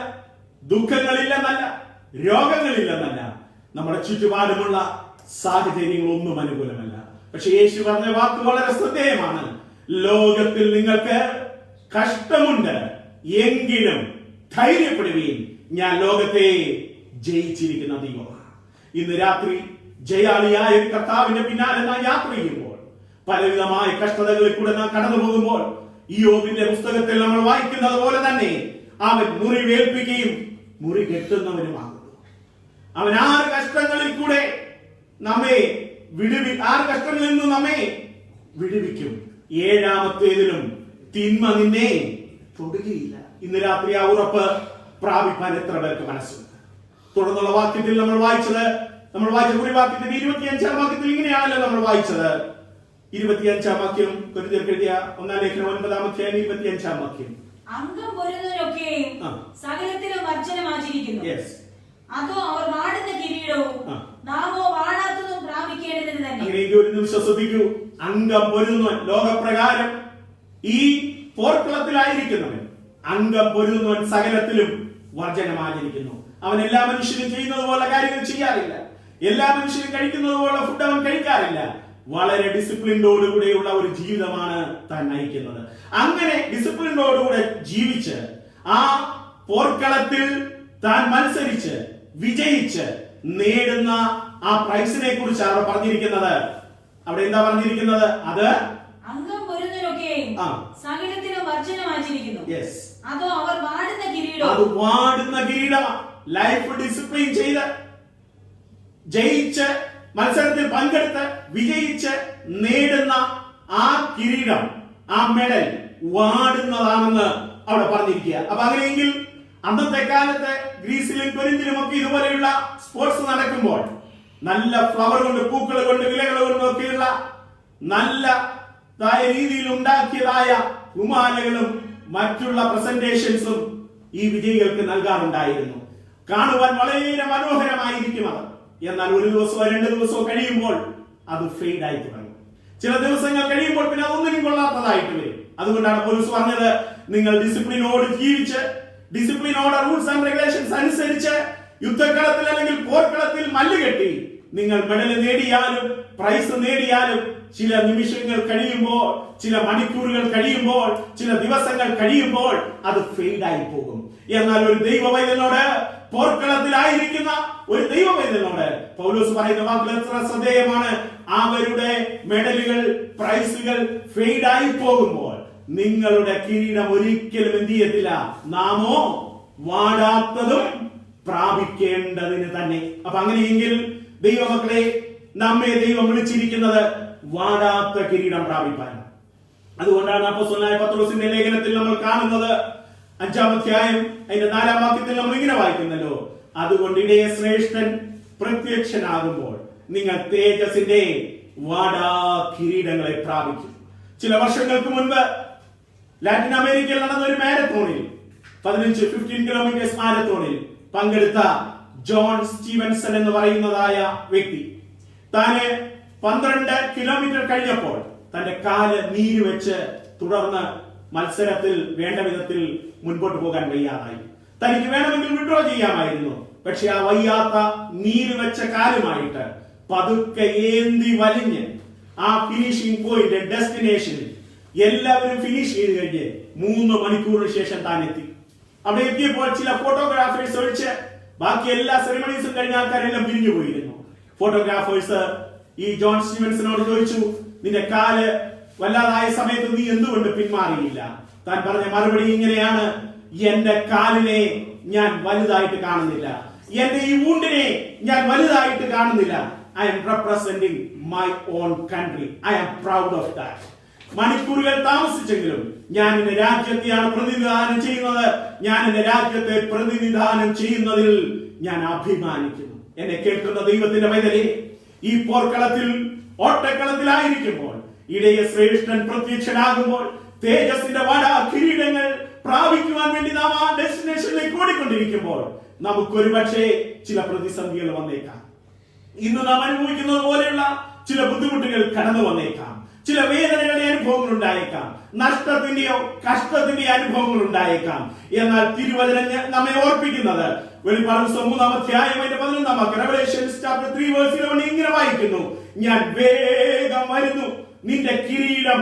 ദുഃഖങ്ങളില്ലെന്നല്ല, രോഗങ്ങളില്ലെന്നല്ല, നമ്മുടെ ചുറ്റുപാടുമുള്ള സാഹചര്യങ്ങളൊന്നും അനുകൂലമല്ല. പക്ഷെ യേശു പറഞ്ഞ വാക്ക് വളരെ ശ്രദ്ധേയമാണ്. ലോകത്തിൽ നിങ്ങൾക്ക് കഷ്ടമുണ്ട്, എങ്കിലും ധൈര്യപ്പെടുവീൻ, ഞാൻ ലോകത്തെ ജയിച്ചിരിക്കുന്ന ദൈവമാണ്. ഇന്ന് രാത്രി ജയാളിയായ ഒരു കർത്താവിന്റെ പിന്നാലെ നാം യാത്ര ചെയ്യുമ്പോൾ, പലവിധമായ കഷ്ടതകളിൽ കൂടെ നാം കടന്നു പോകുമ്പോൾ, ഇയ്യോബിന്റെ പുസ്തകത്തിൽ നമ്മൾ വായിക്കുന്നത് പോലെ തന്നെ അവൻ മുറിവേൽപ്പിക്കുകയും മുറി കെട്ടുന്നവനുമാകുന്നു. അവൻ 6 കഷ്ടങ്ങളിൽ കൂടെ നമ്മെ കഷ്ടങ്ങളിൽ നിന്ന് നമ്മെ വിടുവിക്കും. 7-ാമത്തേതിലും തിന്മ നിന്നെ തൊടുകയില്ല. ഇന്ന് രാത്രി ആ ഉറപ്പ് പ്രാപിപ്പാൻ എത്ര പേർക്ക് മനസ്സുണ്ട്? തുടർന്നുള്ള വാക്യത്തിൽ നമ്മൾ വായിച്ച വാക്യത്തിന്റെ 25-ാം വാക്യത്തിൽ ഇങ്ങനെയാണല്ലോ നമ്മൾ വായിച്ചത്. 25-ാം വാക്യം കൊരിന്ത്യർക്ക് എഴുതിയ 1-ാം ലേഖനം 9-ാം അധ്യായം 25-ാം വാക്യം. അംഗം പൊരുന്നവരൊക്കെയും സകലത്തിലും വർജ്ജനം ആചരിക്കുന്നു. അതോ അവർ വാടുന്ന കിരീടവും നാമോ വാടാത്തതും പ്രാപിക്കേണ്ടതിന് തന്നെ. ഒരു നിമിഷം ശ്രദ്ധിക്കൂ. അംഗം പൊരുന്നവൻ, ലോകപ്രകാരം ഈ പോർക്കളത്തിലായിരിക്കുന്നവൻ, അംഗം പൊരുന്നവൻ സകലത്തിലും വർജ്ജനം ആചരിക്കുന്നു. അവൻ എല്ലാ മനുഷ്യരും ചെയ്യുന്നത് പോലെ കാര്യങ്ങൾ ചെയ്യാറില്ല. എല്ലാ മനുഷ്യരും കഴിക്കുന്നത് പോലെ ഫുഡ് അവൻ കഴിക്കാറില്ല. വളരെ ഡിസിപ്ലിനോടുകൂടെയുള്ള ഒരു ജീവിതമാണ് താൻ നയിക്കുന്നത്. അങ്ങനെ ഡിസിപ്ലിനോടുകൂടെ ജീവിച്ച് ആ പോർക്കളത്തിൽ താൻ മത്സരിച്ച് വിജയിച്ച് നേടുന്ന ആ പ്രൈസിനെ കുറിച്ചാണ് അവിടെ പറഞ്ഞിരിക്കുന്നത്. അവിടെ എന്താ പറഞ്ഞിരിക്കുന്നത്? അത് അംഗം പൊരുന്നവരൊക്കെയും സകലത്തിലും വർജ്ജനം ആചരിക്കുന്നു. അതോ അവർ വാടുന്ന കിരീടം. അത് വാടുന്ന കിരീടം. ലൈഫ് ഡിസിപ്ലിൻ ചെയ്ത് ജയിച്ച് മത്സരത്തിൽ പങ്കെടുത്ത് വിജയിച്ച് നേടുന്ന ആ കിരീടം, ആ മെഡൽ വാടുന്നതാണെന്ന് അവിടെ പറഞ്ഞിരിക്കുക. അപ്പൊ അങ്ങനെയെങ്കിൽ അന്നത്തെ കാലത്ത് ഗ്രീസിലും കൊരിന്തിലും ഒക്കെ ഇതുപോലെയുള്ള സ്പോർട്സ് നടക്കുമ്പോൾ നല്ല ഫ്ലവർ കൊണ്ട്, പൂക്കൾ കൊണ്ട്, വിലകൾ കൊണ്ടും ഒക്കെയുള്ള നല്ലതായ രീതിയിൽ ഉണ്ടാക്കിയതായ കുമാരകളും മറ്റുള്ള പ്രസന്റേഷൻസും ഈ വിജയികൾക്ക് നൽകാറുണ്ടായിരുന്നു. കാണുവാൻ വളരെ മനോഹരമായിരിക്കും അത്. എന്നാൽ ഒരു ദിവസമോ 2 ദിവസമോ കഴിയുമ്പോൾ അത് ഫെയ്ഡ് ആയി തുടങ്ങും. ചില ദിവസങ്ങൾ കഴിയുമ്പോൾ പിന്നെ അതൊന്നിനും കൊള്ളാത്തതായിട്ട് വരും. അതുകൊണ്ടാണ് പൗലോസ് പറഞ്ഞത്, നിങ്ങൾ ഡിസിപ്ലിനോട് ജീവിച്ച്, ഡിസിപ്ലിനോട് റൂൾസ് ആൻഡ് റെഗുലേഷൻസ് അനുസരിച്ച് യുദ്ധക്കളത്തിൽ അല്ലെങ്കിൽ പോർക്കളത്തിൽ മല്ലുകെട്ടി നിങ്ങൾ മെഡൽ നേടിയാലും പ്രൈസ് നേടിയാലും ചില നിമിഷങ്ങൾ കഴിയുമ്പോൾ, ചില മണിക്കൂറുകൾ കഴിയുമ്പോൾ, ചില ദിവസങ്ങൾ കഴിയുമ്പോൾ അത് ഫെയ്ഡ് ആയി പോകും. എന്നാൽ ഒരു ദൈവവൈദ്യനോട്, പോർക്കളത്തിലായിരിക്കുന്ന ഒരു ദൈവവൈദ്യനോട് പൗലോസ് പറയുന്ന വാക്കുകൾ എത്ര ശ്രദ്ധേയമാണ്. അവരുടെ മെഡലുകൾ, പ്രൈസുകൾ ഫെയ്ഡ് ആയി പോകുമ്പോൾ നിങ്ങളുടെ കിരീടം ഒരിക്കലും എന്ത് ചെയ്യത്തില്ല, നാമോ വാടാത്തതും പ്രാപിക്കേണ്ടതിന് തന്നെ. അപ്പൊ അങ്ങനെയെങ്കിൽ ദൈവമക്കളെ, നമ്മെ ദൈവം വിളിച്ചിരിക്കുന്നത് വാടാത്ത കിരീടം പ്രാപിപ്പാൻ. അതുകൊണ്ടാണ് അപ്പോസ്തലനായ പത്രോസിന്റെ ലേഖനത്തിൽ നമ്മൾ കാണുന്നത് 5-ാം അധ്യായം അതിന്റെ 4-ാം വാക്യത്തിൽ നമ്മൾ ഇങ്ങനെ വായിക്കുന്നല്ലോ, അതുകൊണ്ട് ഇടയ ശ്രേഷ്ഠൻ പ്രത്യക്ഷനാകുമ്പോൾ നിങ്ങൾ തേജസ്സിന്റെ വാടാ കിരീടങ്ങളെ പ്രാപിക്കും. ചില വർഷങ്ങൾക്ക് മുൻപ് ലാറ്റിൻ അമേരിക്കയിൽ നടന്ന ഒരു മാരത്തോണിൽ, 15 കിലോമീറ്റേഴ്സ് മാരത്തോണിൽ പങ്കെടുത്ത ജോൺ സ്റ്റീവൻസൺ എന്ന് പറയുന്നതായ വ്യക്തി താന് 12 കിലോമീറ്റർ കഴിഞ്ഞപ്പോൾ തന്റെ കാല് നീര് വെച്ച് തുടർന്ന് മത്സരത്തിൽ വേണ്ട വിധത്തിൽ മുൻപോട്ട് പോകാൻ വയ്യാതായി. തനിക്ക് വേണമെങ്കിൽ വിഡ്രോ ചെയ്യാമായിരുന്നു. പക്ഷെ ആ വയ്യാത്ത നീര് വെച്ച കാലുമായിട്ട് പതുക്കെ ഏന്തി വലിഞ്ഞ് ആ ഫിനിഷിംഗ് പോയിന്റ്, ഡെസ്റ്റിനേഷനിൽ എല്ലാവരും ഫിനിഷ് ചെയ്ത് കഴിഞ്ഞ് 3 മണിക്കൂറിന് ശേഷം താൻ എത്തി. അവിടെ എത്തിയപ്പോൾ ചില ഫോട്ടോഗ്രാഫേഴ്സ് ഒഴിച്ച് ബാക്കി എല്ലാ സെറിമണീസും കഴിഞ്ഞ ആൾക്കാരെല്ലാം പിരിഞ്ഞു പോയിരുന്നു. ഫോട്ടോഗ്രാഫേഴ്സ് ഈ ജോൺ സ്റ്റീവൻസനോട് ചോദിച്ചു, നിന്റെ കാല് വല്ലാതായ സമയത്ത് നീ എന്തുകൊണ്ട് പിന്മാറിയില്ല? താൻ പറഞ്ഞ മറുപടി ഇങ്ങനെയാണ്, എന്റെ കാലിനെ ഞാൻ വലുതായിട്ട് കാണുന്നില്ല, എന്റെ ഈ വൂണ്ടിനെ ഞാൻ വലുതായിട്ട് കാണുന്നില്ല. I am representing my own country. I am proud of that. മണിക്കൂറുകൾ താമസിച്ചെങ്കിലും ഞാൻ എന്റെ രാജ്യത്തെയാണ് പ്രതിനിധാനം ചെയ്യുന്നത്. ഞാൻ എന്റെ രാജ്യത്തെ പ്രതിനിധാനം ചെയ്യുന്നതിൽ ഞാൻ അഭിമാനിക്കുന്നു. എന്നെ കേൾക്കുന്ന ദൈവത്തിന്റെ പൈതലേ, ഈ പോർക്കളത്തിൽ, ഓട്ടക്കളത്തിലായിരിക്കുമ്പോൾ, ഇടയ ശ്രേഷ്ഠൻ പ്രത്യക്ഷനാകുമ്പോൾ തേജസ്സിന്റെ വാടാ കിരീടങ്ങൾ പ്രാപിക്കുവാൻ വേണ്ടി നാം ആ ഡെസ്റ്റിനേഷനിലേക്ക് ഓടിക്കൊണ്ടിരിക്കുമ്പോൾ നമുക്കൊരു പക്ഷേ ചില പ്രതിസന്ധികൾ വന്നേക്കാം. ഇന്ന് നാം അനുഭവിക്കുന്നത് പോലെയുള്ള ചില ബുദ്ധിമുട്ടുകൾ കടന്നു വന്നേക്കാം. ചില വേദനകളുടെ അനുഭവങ്ങൾ ഉണ്ടായേക്കാം. നഷ്ടത്തിന്റെയോ കഷ്ടത്തിന്റെയോ അനുഭവങ്ങൾ ഉണ്ടായേക്കാം. എന്നാൽ തിരുവചനം നമ്മെ ഓർപ്പിക്കുന്നത് വെളിപ്പാട് 3-ാം അധ്യായം 11-ാം വാക്യം, Revelations chapter 3 verse 11 ഇങ്ങനെ വായിക്കുന്നു, ഞാൻ വേഗം വരുന്നു, നിന്റെ കിരീടം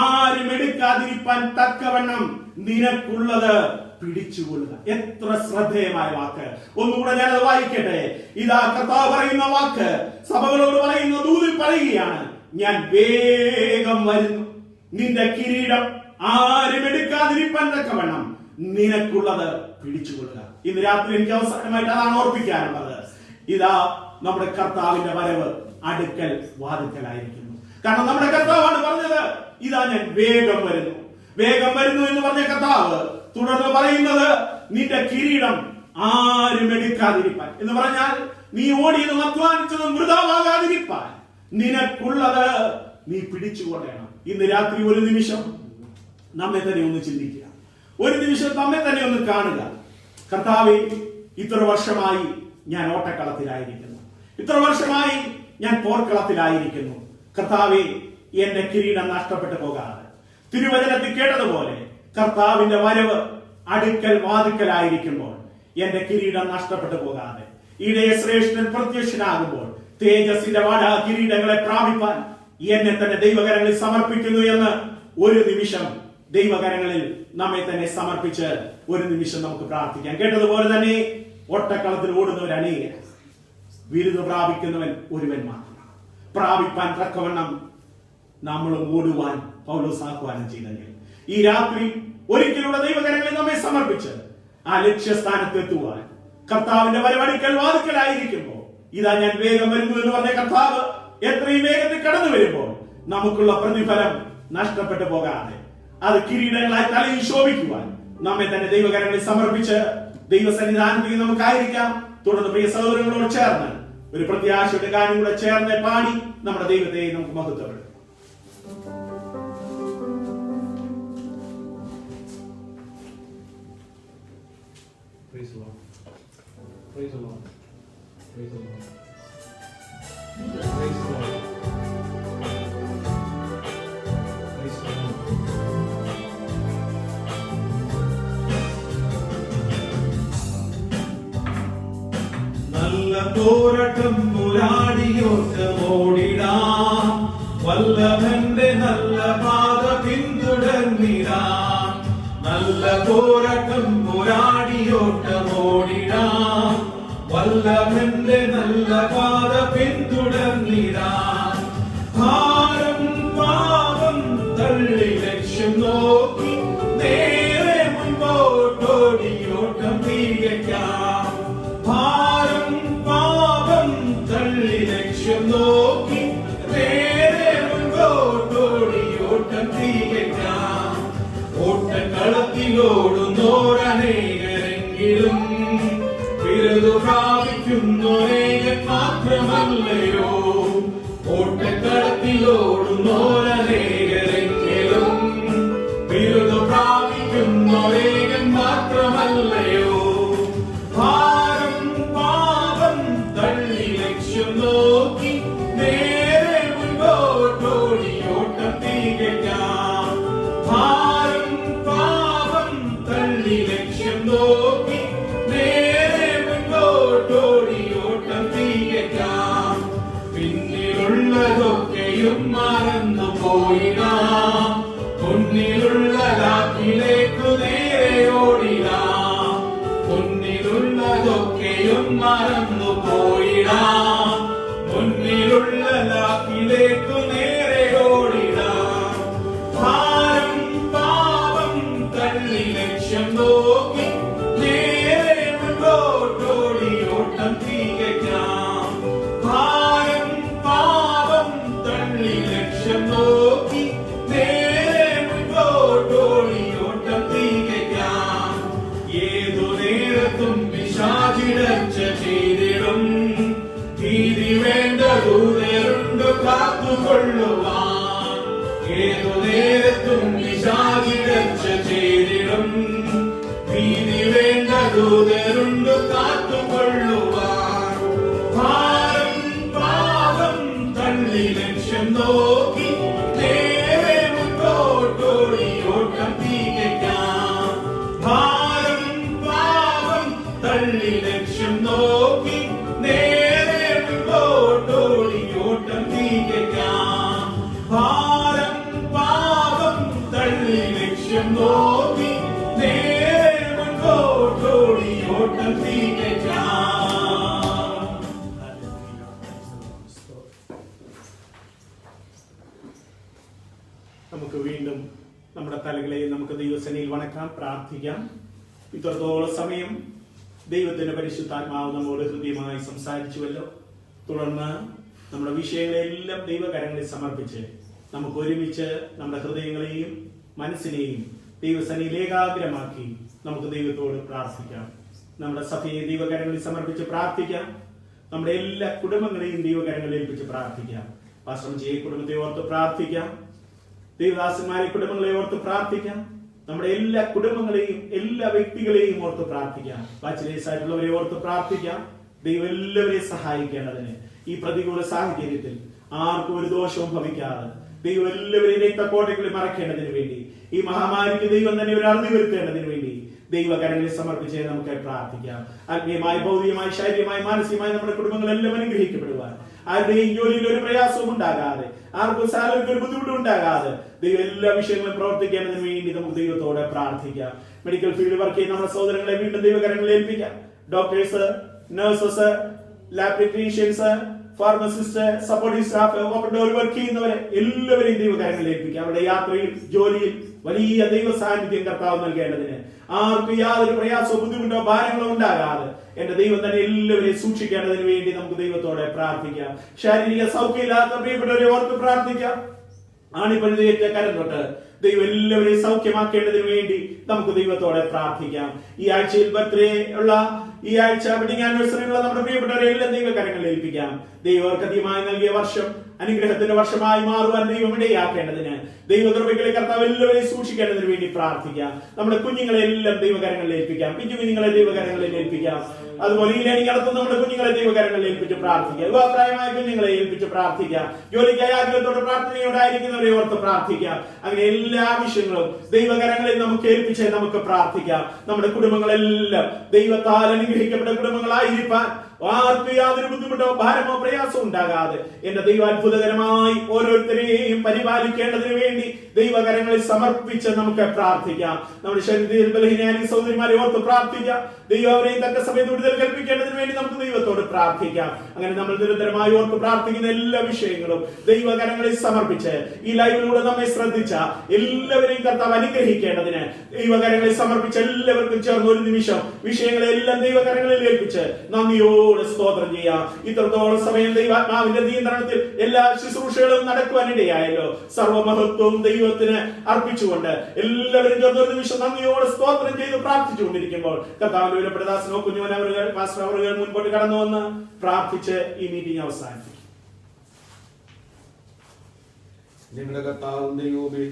ആരും എടുക്കാതിരിപ്പാൻ തക്കവണ്ണം നിനക്കുള്ളത് പിടിച്ചുകൊള്ളുക. എത്ര ശ്രദ്ധേയമായ വാക്ക്! ഒന്നുകൂടെ ഞാനത് വായിക്കട്ടെ. ഇതാ കർത്താവ് പറയുന്ന വാക്ക്, സഭകളോട് പറയുന്ന ദൂതിൽ പറയുകയാണ്, ഞാൻ വേഗം വരുന്നു, നിന്റെ കിരീടം ആരും എടുക്കാതിരിപ്പാൻ തക്കവണ്ണം നിനക്കുള്ളത് പിടിച്ചുകൊള്ളുക. ഇന്ന് രാത്രി എനിക്ക് അവസാനമായിട്ട് അതാണ് ഓർപ്പിക്കാനുള്ളത്. ഇതാ നമ്മുടെ കർത്താവിന്റെ വരവ് അടുക്കൽ വാതിക്കലായിരിക്കുന്നു. കാരണം നമ്മുടെ കർത്താവാണ് പറഞ്ഞത്, ഇതാ ഞാൻ വേഗം വരുന്നു. വേഗം വരുന്നു എന്ന് പറഞ്ഞ കർത്താവ് തുടർന്ന് പറയുന്നത്, നിന്റെ കിരീടം ആരും എടുക്കാതിരിപ്പാൻ എന്ന് പറഞ്ഞാൽ നീ ഓടിയതും അധ്വാനിച്ചതും വൃഥാവാകാതിരിപ്പാൻ നിനക്കുള്ളത് നീ പിടിച്ചുകൊള്ളണം. ഇന്ന് രാത്രി ഒരു നിമിഷം നമ്മെ തന്നെ ഒന്ന് ചിന്തിക്കുക, ഒരു നിമിഷം നമ്മെ തന്നെ ഒന്ന് കാണുക. കർത്താവേ, ഇത്ര വർഷമായി ഞാൻ ഓട്ടക്കളത്തിലായിരിക്കുന്നു, ഇത്ര വർഷമായി ഞാൻ പോർക്കളത്തിലായിരിക്കുന്നു. കർത്താവേ, എന്റെ കിരീടം നഷ്ടപ്പെട്ടു പോകാതെ, തിരുവചനത്തിൽ കേട്ടതുപോലെ കർത്താവിന്റെ വരവ് അടുക്കൽ വാതിക്കലായിരിക്കുമ്പോൾ എന്റെ കിരീടം നഷ്ടപ്പെട്ടു പോകാതെ, ഇടയശ്രേഷ്ഠൻ പ്രത്യക്ഷനാകുമ്പോൾ തേജസ്സിന്റെ വാടാ കിരീടങ്ങളെ പ്രാപിപ്പാൻ എന്നെ തന്നെ ദൈവകരങ്ങളിൽ സമർപ്പിക്കുന്നു എന്ന് ഒരു നിമിഷം ദൈവകരങ്ങളിൽ നമ്മെ തന്നെ സമർപ്പിച്ച് ഒരു നിമിഷം നമുക്ക് പ്രാർത്ഥിക്കാം. കേട്ടതുപോലെ തന്നെ ഒട്ടക്കളത്തിൽ ഓടുന്നവർ അനേകർ, ബിരുദം പ്രാപിക്കുന്നവൻ ഒരുവൻ മാത്രമാണ്. പ്രാപിപ്പാൻ തക്കവണ്ണം നമ്മൾ ഓടുവാൻ പൗലോസ് ആഹ്വാനം ചെയ്തെങ്കിൽ ഈ രാത്രി ഒരിക്കലുള്ള ദൈവകരങ്ങളിൽ നമ്മെ സമർപ്പിച്ച് ആ ലക്ഷ്യസ്ഥാനത്ത് എത്തുവാൻ കർത്താവിന്റെ വരവടുക്കൽ വാതിക്കലായിരിക്കുമ്പോൾ ഇതാ ഞാൻ വേഗം വരുന്നു എന്ന് പറഞ്ഞ കർത്താവ് എത്രയും വേഗത്തിൽ കടന്നു വരുമ്പോൾ നമുക്കുള്ള പ്രതിഫലം നഷ്ടപ്പെട്ടു പോകാതെ അത് കിരീടങ്ങളായി തലയിൽ ശോഭിക്കുവാൻ നമ്മെ തന്നെ ദൈവകരങ്ങളിൽ സമർപ്പിച്ച് ദൈവസന്നിധാനത്തിൽ നമുക്കായിരിക്കാം. തുടർന്ന് പ്രിയ സഹോദരങ്ങളോട് ചേർന്ന് ഒരു പ്രത്യാശയുടെ ഗാനം കൂടെ ചേർന്ന് പാടി നമ്മുടെ ദൈവത്തെ നമുക്ക് മഹത്വപ്പെടുത്താം. Praise the Lord. Praise the Lord. Praise the Lord. Praise the Lord. Praise the Lord. നല്ല പോരാട്ടം പോരാടിയോട്ടമോടിടാം, വല്ലഭന്റെ നല്ല പാത പിന്തുടർന്നിടാം. നല്ല പോരാട്ടം പോരാടിയോട്ടമോടിടാം, വല്ലഭന്റെ നല്ല പാത പിന്തുടർന്നിടാം. ഭാരം പാപം തള്ളി ലക്ഷ്യം നോക്കി നേരെ മുൻപോട്ടോടിയോട്ടം തികയ്ക്കാം. ഭാരം പാപം തള്ളി ലക്ഷ്യം നോക്കി നേരെ മുൻപോട്ടോടിയോട്ടം തികയ്ക്കാം. ഓട്ടക്കളത്തിലോടുന്നോരനേകരെങ്കിലും ബിരുദു പ്രാപിക്കുന്നൊരേകൻ മാത്രമല്ലയോ. ഓട്ടക്കളത്തിലോടുന്നോരനേകരെങ്കിലും ബിരുദു പ്രാപിക്കുന്നൊരേകൻ മാത്രമല്ലയോ. ഭാരം പാപം തള്ളി ലക്ഷ്യം നോക്കി നേരെ മുൻപോട്ടോടിയോട്ടം തികയ്ക്കാം. ഭാരം പാപം തള്ളി ലക്ഷ്യം നോക്കി നേരെ മുൻപോട്ടോടിയോട്ടം തികയ്ക്കാം. പിന്നിലുള്ളതൊക്കെയും മറന്നു പോയിടാം, മുന്നിലുള്ള ലാക്കിലേക്കു നേരെ ഓടിടാം. മുന്നിലുള്ളതൊക്കെയും മറന്നു പോയിടാം, മുന്നിലുള്ള ലാക്കിലേക്കു നേരെ ഓടിടാം. ഭാരം പാപം തള്ളി ലക്ഷ്യം നോക്കി നേരെ മുൻപോട്ടോടിയോട്ടം തികയ്ക്കാം. ഭാരം പാപം തള്ളി ലക്ഷ്യം നോക്കി നേരെ മുൻപോട്ടോടിയോട്ടം തികയ്ക്കാം. ഏതു നേരത്തും പിശാചിടർച്ച ചെയ്തിടും, ഭീതി വേണ്ട ദൂതരുണ്ട് കാത്തുകൊള്ളുവാൻ. ഏതു നേരത്തും പിശാചിടർച്ച ചെയ്തിടും, ഭീതി വേണ്ട ദൂതരുണ്ട് കാത്തുകൊള്ളുവാൻ. ഭാരം പാപം തള്ളി ലക്ഷ്യം നോക്കി നേരെ മുൻപോട്ടോടിയോട്ടം തികയ്ക്കാം. ഭാരം പാപം തള്ളി ലക്ഷ്യം നോക്കി നേരെ മുൻപോട്ടോടിയോട്ടം തികയ്ക്കാം. ഭാരം പാപം തള്ളി ലക്ഷ്യം നോക്കി നേരെ നമുക്ക് ദൈവസേനയിൽ വണക്കാം, പ്രാർത്ഥിക്കാം. ഇത്രത്തോളം സമയം ദൈവത്തിന്റെ പരിശുദ്ധാത്മാവ് നമ്മോട് ഹൃദ്യമായി സംസാരിച്ചുവല്ലോ. തുടർന്ന് നമ്മുടെ വിഷയങ്ങളെല്ലാം ദൈവകരങ്ങളിൽ സമർപ്പിച്ച് നമുക്ക് ഒരുമിച്ച് നമ്മുടെ ഹൃദയങ്ങളെയും മനസ്സിനെയും ദൈവസേനയിൽ ഏകാഗ്രമാക്കി നമുക്ക് ദൈവത്തോട് പ്രാർത്ഥിക്കാം. നമ്മുടെ സഭയെ ദൈവകരങ്ങളിൽ സമർപ്പിച്ച് പ്രാർത്ഥിക്കാം. നമ്മുടെ എല്ലാ കുടുംബങ്ങളെയും ദൈവകരങ്ങളിൽ ഏൽപ്പിച്ച് പ്രാർത്ഥിക്കാം. പാസ്റ്റർ ജെ കുടുംബത്തെ ഓർത്ത് പ്രാർത്ഥിക്കാം. ദൈവദാസന്മാരെ കുടുംബങ്ങളെ ഓർത്ത് പ്രാർത്ഥിക്കാം. നമ്മുടെ എല്ലാ കുടുംബങ്ങളെയും എല്ലാ വ്യക്തികളെയും ഓർത്ത് പ്രാർത്ഥിക്കാം. ബാച്ചിലേഴ്സ് ആയിട്ടുള്ളവരെ ഓർത്ത് പ്രാർത്ഥിക്കാം. ദൈവം എല്ലാവരെയും സഹായിക്കേണ്ടതിന് ഈ പ്രതികൂല സാഹചര്യത്തിൽ ആർക്കും ഒരു ദോഷവും ഭവിക്കാതെ ദൈവം എല്ലാവരെയും രക്തക്കോട്ടകളിൽ മറക്കേണ്ടതിന് വേണ്ടി, ഈ മഹാമാരിക്ക് ദൈവം തന്നെ ഒരു അറുതി വരുത്തേണ്ടതിന് വേണ്ടി ദൈവകരങ്ങളിൽ സമർപ്പിച്ച് നമുക്ക് പ്രാർത്ഥിക്കാം. ആത്മീയമായി, ഭൗതികമായി, ശാരീരികമായി, മാനസികമായി നമ്മുടെ കുടുംബങ്ങളെല്ലാം അനുഗ്രഹിക്കപ്പെടുവാൻ, ആരുടെയും ജോലിയിൽ ഒരു പ്രയാസവും ഉണ്ടാകാതെ, ആർക്കും സാലറിക്ക് ഒരു ബുദ്ധിമുട്ടും ഉണ്ടാകാതെ ദൈവം എല്ലാ വിഷയങ്ങളും പ്രവർത്തിക്കേണ്ടതിന് വേണ്ടി നമുക്ക് ദൈവത്തോടെ പ്രാർത്ഥിക്കാം. മെഡിക്കൽ ഫീൽഡ് വർക്ക് ചെയ്യുന്ന നമ്മുടെ സഹോദരങ്ങളെ വീണ്ടും ദൈവകരങ്ങളിൽ ഏൽപ്പിക്കാം. Doctors, nurses, lab technicians, pharmacist, supporting staff, work ചെയ്യുന്നവരെ എല്ലാവരെയും ദൈവകരങ്ങളിൽ ഏൽപ്പിക്കാം. അവരുടെ യാത്രയിൽ, ജോലിയിൽ വലിയ ദൈവ സാന്നിധ്യം കർത്താവ് നൽകേണ്ടതിന്, ആർക്കും യാതൊരു പ്രയാസമോ ബുദ്ധിമുട്ടോ ഭാരങ്ങളോ ഉണ്ടാകാതെ എന്റെ ദൈവം തന്നെ എല്ലാവരെയും സൂക്ഷിക്കേണ്ടതിന് വേണ്ടി നമുക്ക് ദൈവത്തോടെ പ്രാർത്ഥിക്കാം. ശാരീരിക സൗഖ്യമില്ലാത്ത പ്രിയപ്പെട്ടവരെ ഓർത്ത് പ്രാർത്ഥിക്കാം. ആണിപ്പഴുതേറ്റ കരം തൊട്ട് ദൈവം എല്ലാവരെയും സൗഖ്യമാക്കേണ്ടതിന് വേണ്ടി നമുക്ക് ദൈവത്തോടെ പ്രാർത്ഥിക്കാം. ഈ ആഴ്ചയിൽ ബർത്ത്ഡേ ഉള്ള, ഈ ആഴ്ച വെഡിങ് ആനിവേഴ്സറി ഉള്ള നമ്മുടെ പ്രിയപ്പെട്ടവരെ എല്ലാം ദൈവകരങ്ങളിൽ ഏൽപ്പിക്കാം. ദൈവർക്ക് അധികമായി നൽകിയ വർഷം അനുഗ്രഹത്തിന്റെ വർഷമായി മാറുവാൻ ദൈവം ഇടയാക്കേണ്ടതിന്, ദൈവകൃപകളെ കർത്താവ് എല്ലാവരെയും സൂക്ഷിക്കേണ്ടതിന് വേണ്ടി പ്രാർത്ഥിക്കാം. നമ്മുടെ കുഞ്ഞുങ്ങളെ എല്ലാം ദൈവകരങ്ങളിൽ ഏൽപ്പിക്കാം. പിഞ്ചു കുഞ്ഞുങ്ങളെ ദൈവകരങ്ങളിൽ ഏൽപ്പിക്കാം. അതുപോലെ ഈ ലേണിംഗ് നടത്തുന്ന നമ്മുടെ കുഞ്ഞുങ്ങളെ ദൈവകരങ്ങളിൽ ഏൽപ്പിച്ച് പ്രാർത്ഥിക്കാം. വിവാഹപ്രായമായ കുഞ്ഞുങ്ങളെ ഏൽപ്പിച്ച് പ്രാർത്ഥിക്കാം. ജോലിക്കായി ആഗ്രഹത്തോടെ പ്രാർത്ഥനയോടായിരിക്കുന്നവരെ ഓർത്ത് പ്രാർത്ഥിക്കാം. അങ്ങനെ എല്ലാ ആവശ്യങ്ങളും ദൈവകരങ്ങളിൽ നമുക്ക് ഏൽപ്പിച്ച് നമുക്ക് പ്രാർത്ഥിക്കാം. നമ്മുടെ കുടുംബങ്ങളെല്ലാം ദൈവത്താൽ അനുഗ്രഹിക്കപ്പെട്ട കുടുംബങ്ങളായിരിക്കാൻ ആർക്കും യാതൊരു ബുദ്ധിമുട്ടോ ഭാരമോ പ്രയാസമോ ഉണ്ടാകാതെ എന്റെ ദൈവം അത്ഭുതകരമായി ഓരോരുത്തരെയും പരിപാലിക്കേണ്ടതിന് വേണ്ടി ദൈവകരങ്ങളിൽ സമർപ്പിച്ച് നമുക്ക് പ്രാർത്ഥിക്കാം. നമ്മുടെ ശരീരത്തിൽ ബലഹീനയായ സഹോദരിമാരെ ഓർത്ത് പ്രാർത്ഥിക്കാം. ദൈവം അവരെയും തക്ക സമയത്ത് വിടുതൽ കൽപ്പിക്കേണ്ടതിന് വേണ്ടി നമുക്ക് ദൈവത്തോട് പ്രാർത്ഥിക്കാം. അങ്ങനെ നമ്മൾ നിരന്തരമായി ഓർത്ത് പ്രാർത്ഥിക്കുന്ന എല്ലാ വിഷയങ്ങളും ദൈവകരങ്ങളിൽ സമർപ്പിച്ച് ഈ ലൈവിലൂടെ നമ്മെ ശ്രദ്ധിച്ച എല്ലാവരെയും കർത്താവ് അനുഗ്രഹിക്കേണ്ടതിന് ദൈവകരങ്ങളിൽ സമർപ്പിച്ച എല്ലാവർക്കും ചേർന്ന് ഒരു നിമിഷം വിഷയങ്ങളെല്ലാം ദൈവകരങ്ങളിൽ ഏൽപ്പിച്ച് നന്ദിയോടെ സ്തോത്രം ചെയ്യാം. ഇത്രത്തോളം സമയം ദൈവാത്മാവിന്റെ നിയന്ത്രണത്തിൽ എല്ലാ ശുശ്രൂഷകളും നടക്കുവാനിടയായല്ലോ. സർവമഹത്വവും ദൈവത്തിന് അർപ്പിച്ചുകൊണ്ട് എല്ലാവരും ചേർന്ന് ഒരു നിമിഷം നന്ദിയോടെ സ്തോത്രം ചെയ്ത് പ്രാർത്ഥിച്ചുകൊണ്ടിരിക്കുമ്പോൾ കർത്താവിന്റെ വിലപ്പെട്ട ദാസനോ കുഞ്ഞുമോൻ അവരുകൾ, പാസ്റ്റർ അവരുകൾ മുൻപോട്ട് കടന്നു വന്ന് പ്രാർത്ഥിച്ച് ഈ മീറ്റിംഗ് അവസാനിപ്പിക്കും. ഞങ്ങളുടെ കർത്താവും ദൈവമേ,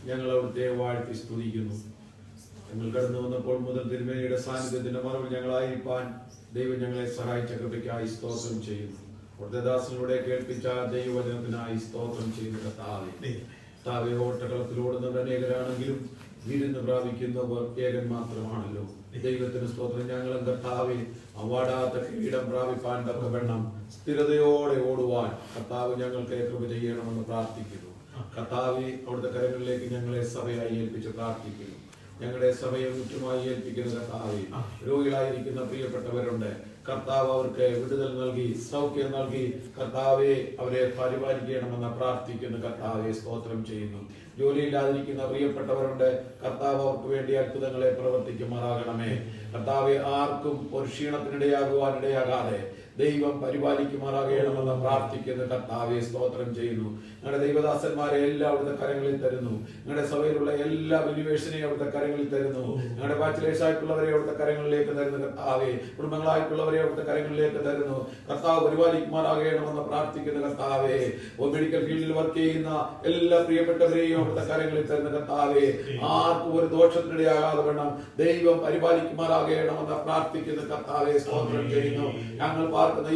ഞങ്ങൾ അവിടുത്തെ വാഴ്ത്തി സ്തുതിക്കുന്നു. ഞങ്ങൾ കടന്നു വന്നപ്പോൾ മുതൽ തിരുമേനിയുടെ സാന്നിധ്യത്തിന്റെ മറവിൽ ഞങ്ങളായിരിക്കാൻ ദൈവം ഞങ്ങളെ സഹായിച്ച കൃപയ്ക്കായി സ്തോത്രം ചെയ്യുന്നു. അവിടുത്തെ ദാസനിലൂടെ കേൾപ്പിച്ച ദൈവവചനത്തിനായി സ്തോത്രം ചെയ്യുന്ന കർത്താവേ, കർത്താവേ, ഓട്ടക്കളത്തിലോടുന്നവർ അനേകരാണെങ്കിലും വിരുന്ന് പ്രാപിക്കുന്നവർ ഏകൻ മാത്രമാണല്ലോ. ദൈവത്തിന് സ്തോത്രം. ഞങ്ങളും കർത്താവേ അവാടാത്ത കിരീടം പ്രാപിപ്പാൻ തക്കവണ്ണം സ്ഥിരതയോടെ ഓടുവാൻ കർത്താവ് ഞങ്ങൾക്ക് കൃപ ചെയ്യണമെന്ന് പ്രാർത്ഥിക്കുന്നു. കർത്താവേ, അവിടുത്തെ കരങ്ങളിലേക്ക് ഞങ്ങളെ സഭയായി ഏൽപ്പിച്ച് പ്രാർത്ഥിക്കുന്നു. ഞങ്ങളുടെ സഭയെ മുറ്റുമായി ഏൽപ്പിക്കുന്ന കർത്താവേ, രോഗികളായിരിക്കുന്ന പ്രിയപ്പെട്ടവരുണ്ട്. കർത്താവ് അവർക്ക് വിടുതൽ നൽകി സൗഖ്യം നൽകി കർത്താവെ അവരെ പരിപാലിക്കണമെന്ന് പ്രാർത്ഥിക്കുന്നു. കർത്താവെ സ്തോത്രം ചെയ്യുന്നു. ജോലിയില്ലാതിരിക്കുന്ന പ്രിയപ്പെട്ടവരുണ്ട്. കർത്താവ് അവർക്ക് വേണ്ടി അത്ഭുതങ്ങളെ പ്രവർത്തിക്കുമാറാകണമേ. കർത്താവെ ആർക്കും ഒരു ക്ഷീണത്തിനിടയാകുവാനിടയാകാതെ ദൈവം പരിപാലിക്കുമാറാകണമെന്ന് പ്രാർത്ഥിക്കുന്നു. കർത്താവെ സ്തോത്രം ചെയ്യുന്നു. ഞങ്ങളുടെ ദൈവദാസന്മാരെ എല്ലാം അവിടുത്തെ കരങ്ങളിൽ തരുന്നു. ഞങ്ങളുടെ സഭയിലുള്ള എല്ലാ ബലിവേഷനെയും അവിടുത്തെ കരങ്ങളിൽ തരുന്നു. ഞങ്ങളുടെ ബാച്ചിലേഴ്സ് ആയിട്ടുള്ളവരെ അവിടുത്തെ കരങ്ങളിലേക്ക് തരുന്നു. കർത്താവെ കുടുംബങ്ങളായിട്ടുള്ളവരെ അവിടുത്തെ കരങ്ങളിലേക്ക് തരുന്നു. കർത്താവ് പരിപാലിക്കുമാറാകണമെന്ന് പ്രാർത്ഥിക്കുന്നു. കർത്താവെ മെഡിക്കൽ ഫീൽഡിൽ വർക്ക് ചെയ്യുന്ന എല്ലാ പ്രിയപ്പെട്ടവരെയും അവിടുത്തെ കരങ്ങളിൽ തരുന്നു. കർത്താവെ ആർക്കും ഒരു ദോഷത്തിനിടയാകാതെ വേണം ദൈവം പരിപാലിക്കുമാറാകണമെന്ന് പ്രാർത്ഥിക്കുന്നു. കർത്താവെ സ്തോത്രം ചെയ്യുന്നു. ഞങ്ങൾ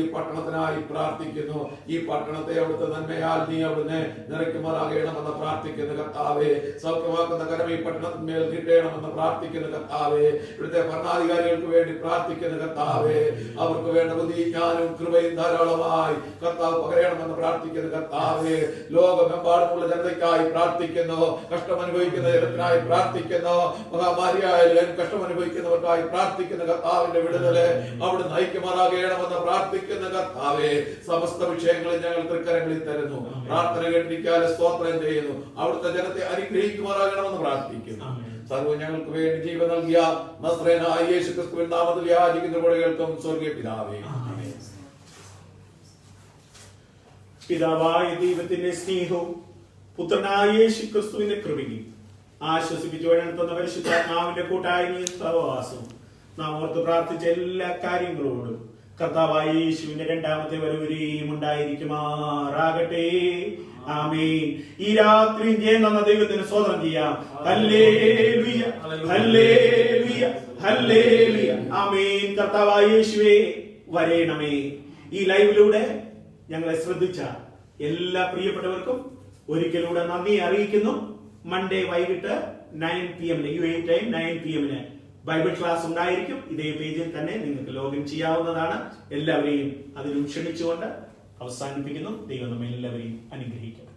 ഈ പട്ടണത്തിനായി പ്രാർത്ഥിക്കുന്നു. ഈ പട്ടണത്തെ അവിടുത്തെ നന്മയാൽ നീ അവിടുന്ന് നിറയ്ക്കുമാറാകണമെന്ന് പ്രാർത്ഥിക്കുന്നു. കർത്താവെ സൗഖ്യമാക്കുന്ന കരം ഈ പട്ടണത്തിന്മേൽ കിട്ടണമെന്ന് പ്രാർത്ഥിക്കുന്നു. കർത്താവെ ഇവിടുത്തെ ഭരണാധികാരികൾക്ക് വേണ്ടി പ്രാർത്ഥിക്കുന്നു. കർത്താവെ അവർക്ക് വേണ്ട ബുദ്ധി ജ്ഞാനവും കൃപയും ധാരാളമായി കർത്താവ് പകരണമെന്ന് പ്രാർത്ഥിക്കുന്നു. കർത്താവെ ലോകമെമ്പാടുമുള്ള ജനതയ്ക്കായി പ്രാർത്ഥിക്കുന്നു. കഷ്ടമനുഭവിക്കുന്ന ജനത്തിനായി പ്രാർത്ഥിക്കുന്നു. മഹാമാരിയായാലും കഷ്ടമനുഭവിക്കുന്നവർക്കായി പ്രാർത്ഥിക്കുന്ന കർത്താവിന്റെ വിടുതല് അവിടെ നയിക്കുമാറാകണമെന്ന് പ്രാർത്ഥിക്കുന്ന കർത്താവെ സമസ്ത വിഷയങ്ങളിൽ ഞങ്ങൾ തൃക്കരങ്ങളിൽ തരുന്നു. പ്രാർത്ഥന കേട്ടിരിക്കാൻ സ്തോത്രം ചെയ്യുന്നു. അവിടുത്തെ ജനത്തെ അനുഗ്രഹിക്കുമാറാകണമെന്ന് പ്രാർത്ഥിക്കുന്നു. സർവ്വ ഞങ്ങൾക്ക് വേണ്ടി ജീവൻ നൽകിയ നസ്രേനായ യേശു ക്രിസ്തുവിൻ നാമത്തിൽ യാചിക്കുന്ന കൊടകൾക്കും സ്വർഗീയ പിതാവേ. പിതാവായ ദൈവത്തിന്റെ സ്നേഹവും പുത്രനായ യേശു ക്രിസ്തുവിന്റെ കൃപയും ആശ്വസിപ്പിച്ചു വഴങ്ങുന്ന പരിശുദ്ധാത്മാവിന്റെ കൂട്ടായ്മയും സഹവാസവും നാം ഓർത്ത് പ്രാർത്ഥിച്ച എല്ലാ കാര്യങ്ങളോടും കർത്താവായ യേശുവിന്റെ രണ്ടാമത്തെ വരവരെയും ഉണ്ടായിരിക്കുമാറാകട്ടെ. ആമേൻ. ഈ രാത്രി ജയം തന്ന ദൈവത്തിന് സ്തോത്രം ചെയ്യാം. ഹല്ലേലൂയ, ഹല്ലേലൂയ, ഹല്ലേലൂയ. ആമേൻ. കർത്താവായ യേശുവേ വരേണമേ. ഈ ലൈവിലൂടെ ഞങ്ങളെ ശ്രദ്ധിച്ച എല്ലാ പ്രിയപ്പെട്ടവർക്കും ഒരിക്കലൂടെ നന്ദി അറിയിക്കുന്നു. മൺഡേ വൈകിട്ട് 9 PM UAE time 9 PM Bible class ഉണ്ടായിരിക്കും. ഇതേ പേജിൽ തന്നെ നിങ്ങൾക്ക് ലോഗിൻ ചെയ്യാവുന്നതാണ്. എല്ലാവരെയും അതിലും ക്ഷണിച്ചുകൊണ്ട് അവസാനിപ്പിക്കുന്നു. ദൈവം നമ്മെ എല്ലാവരെയും അനുഗ്രഹിക്കും.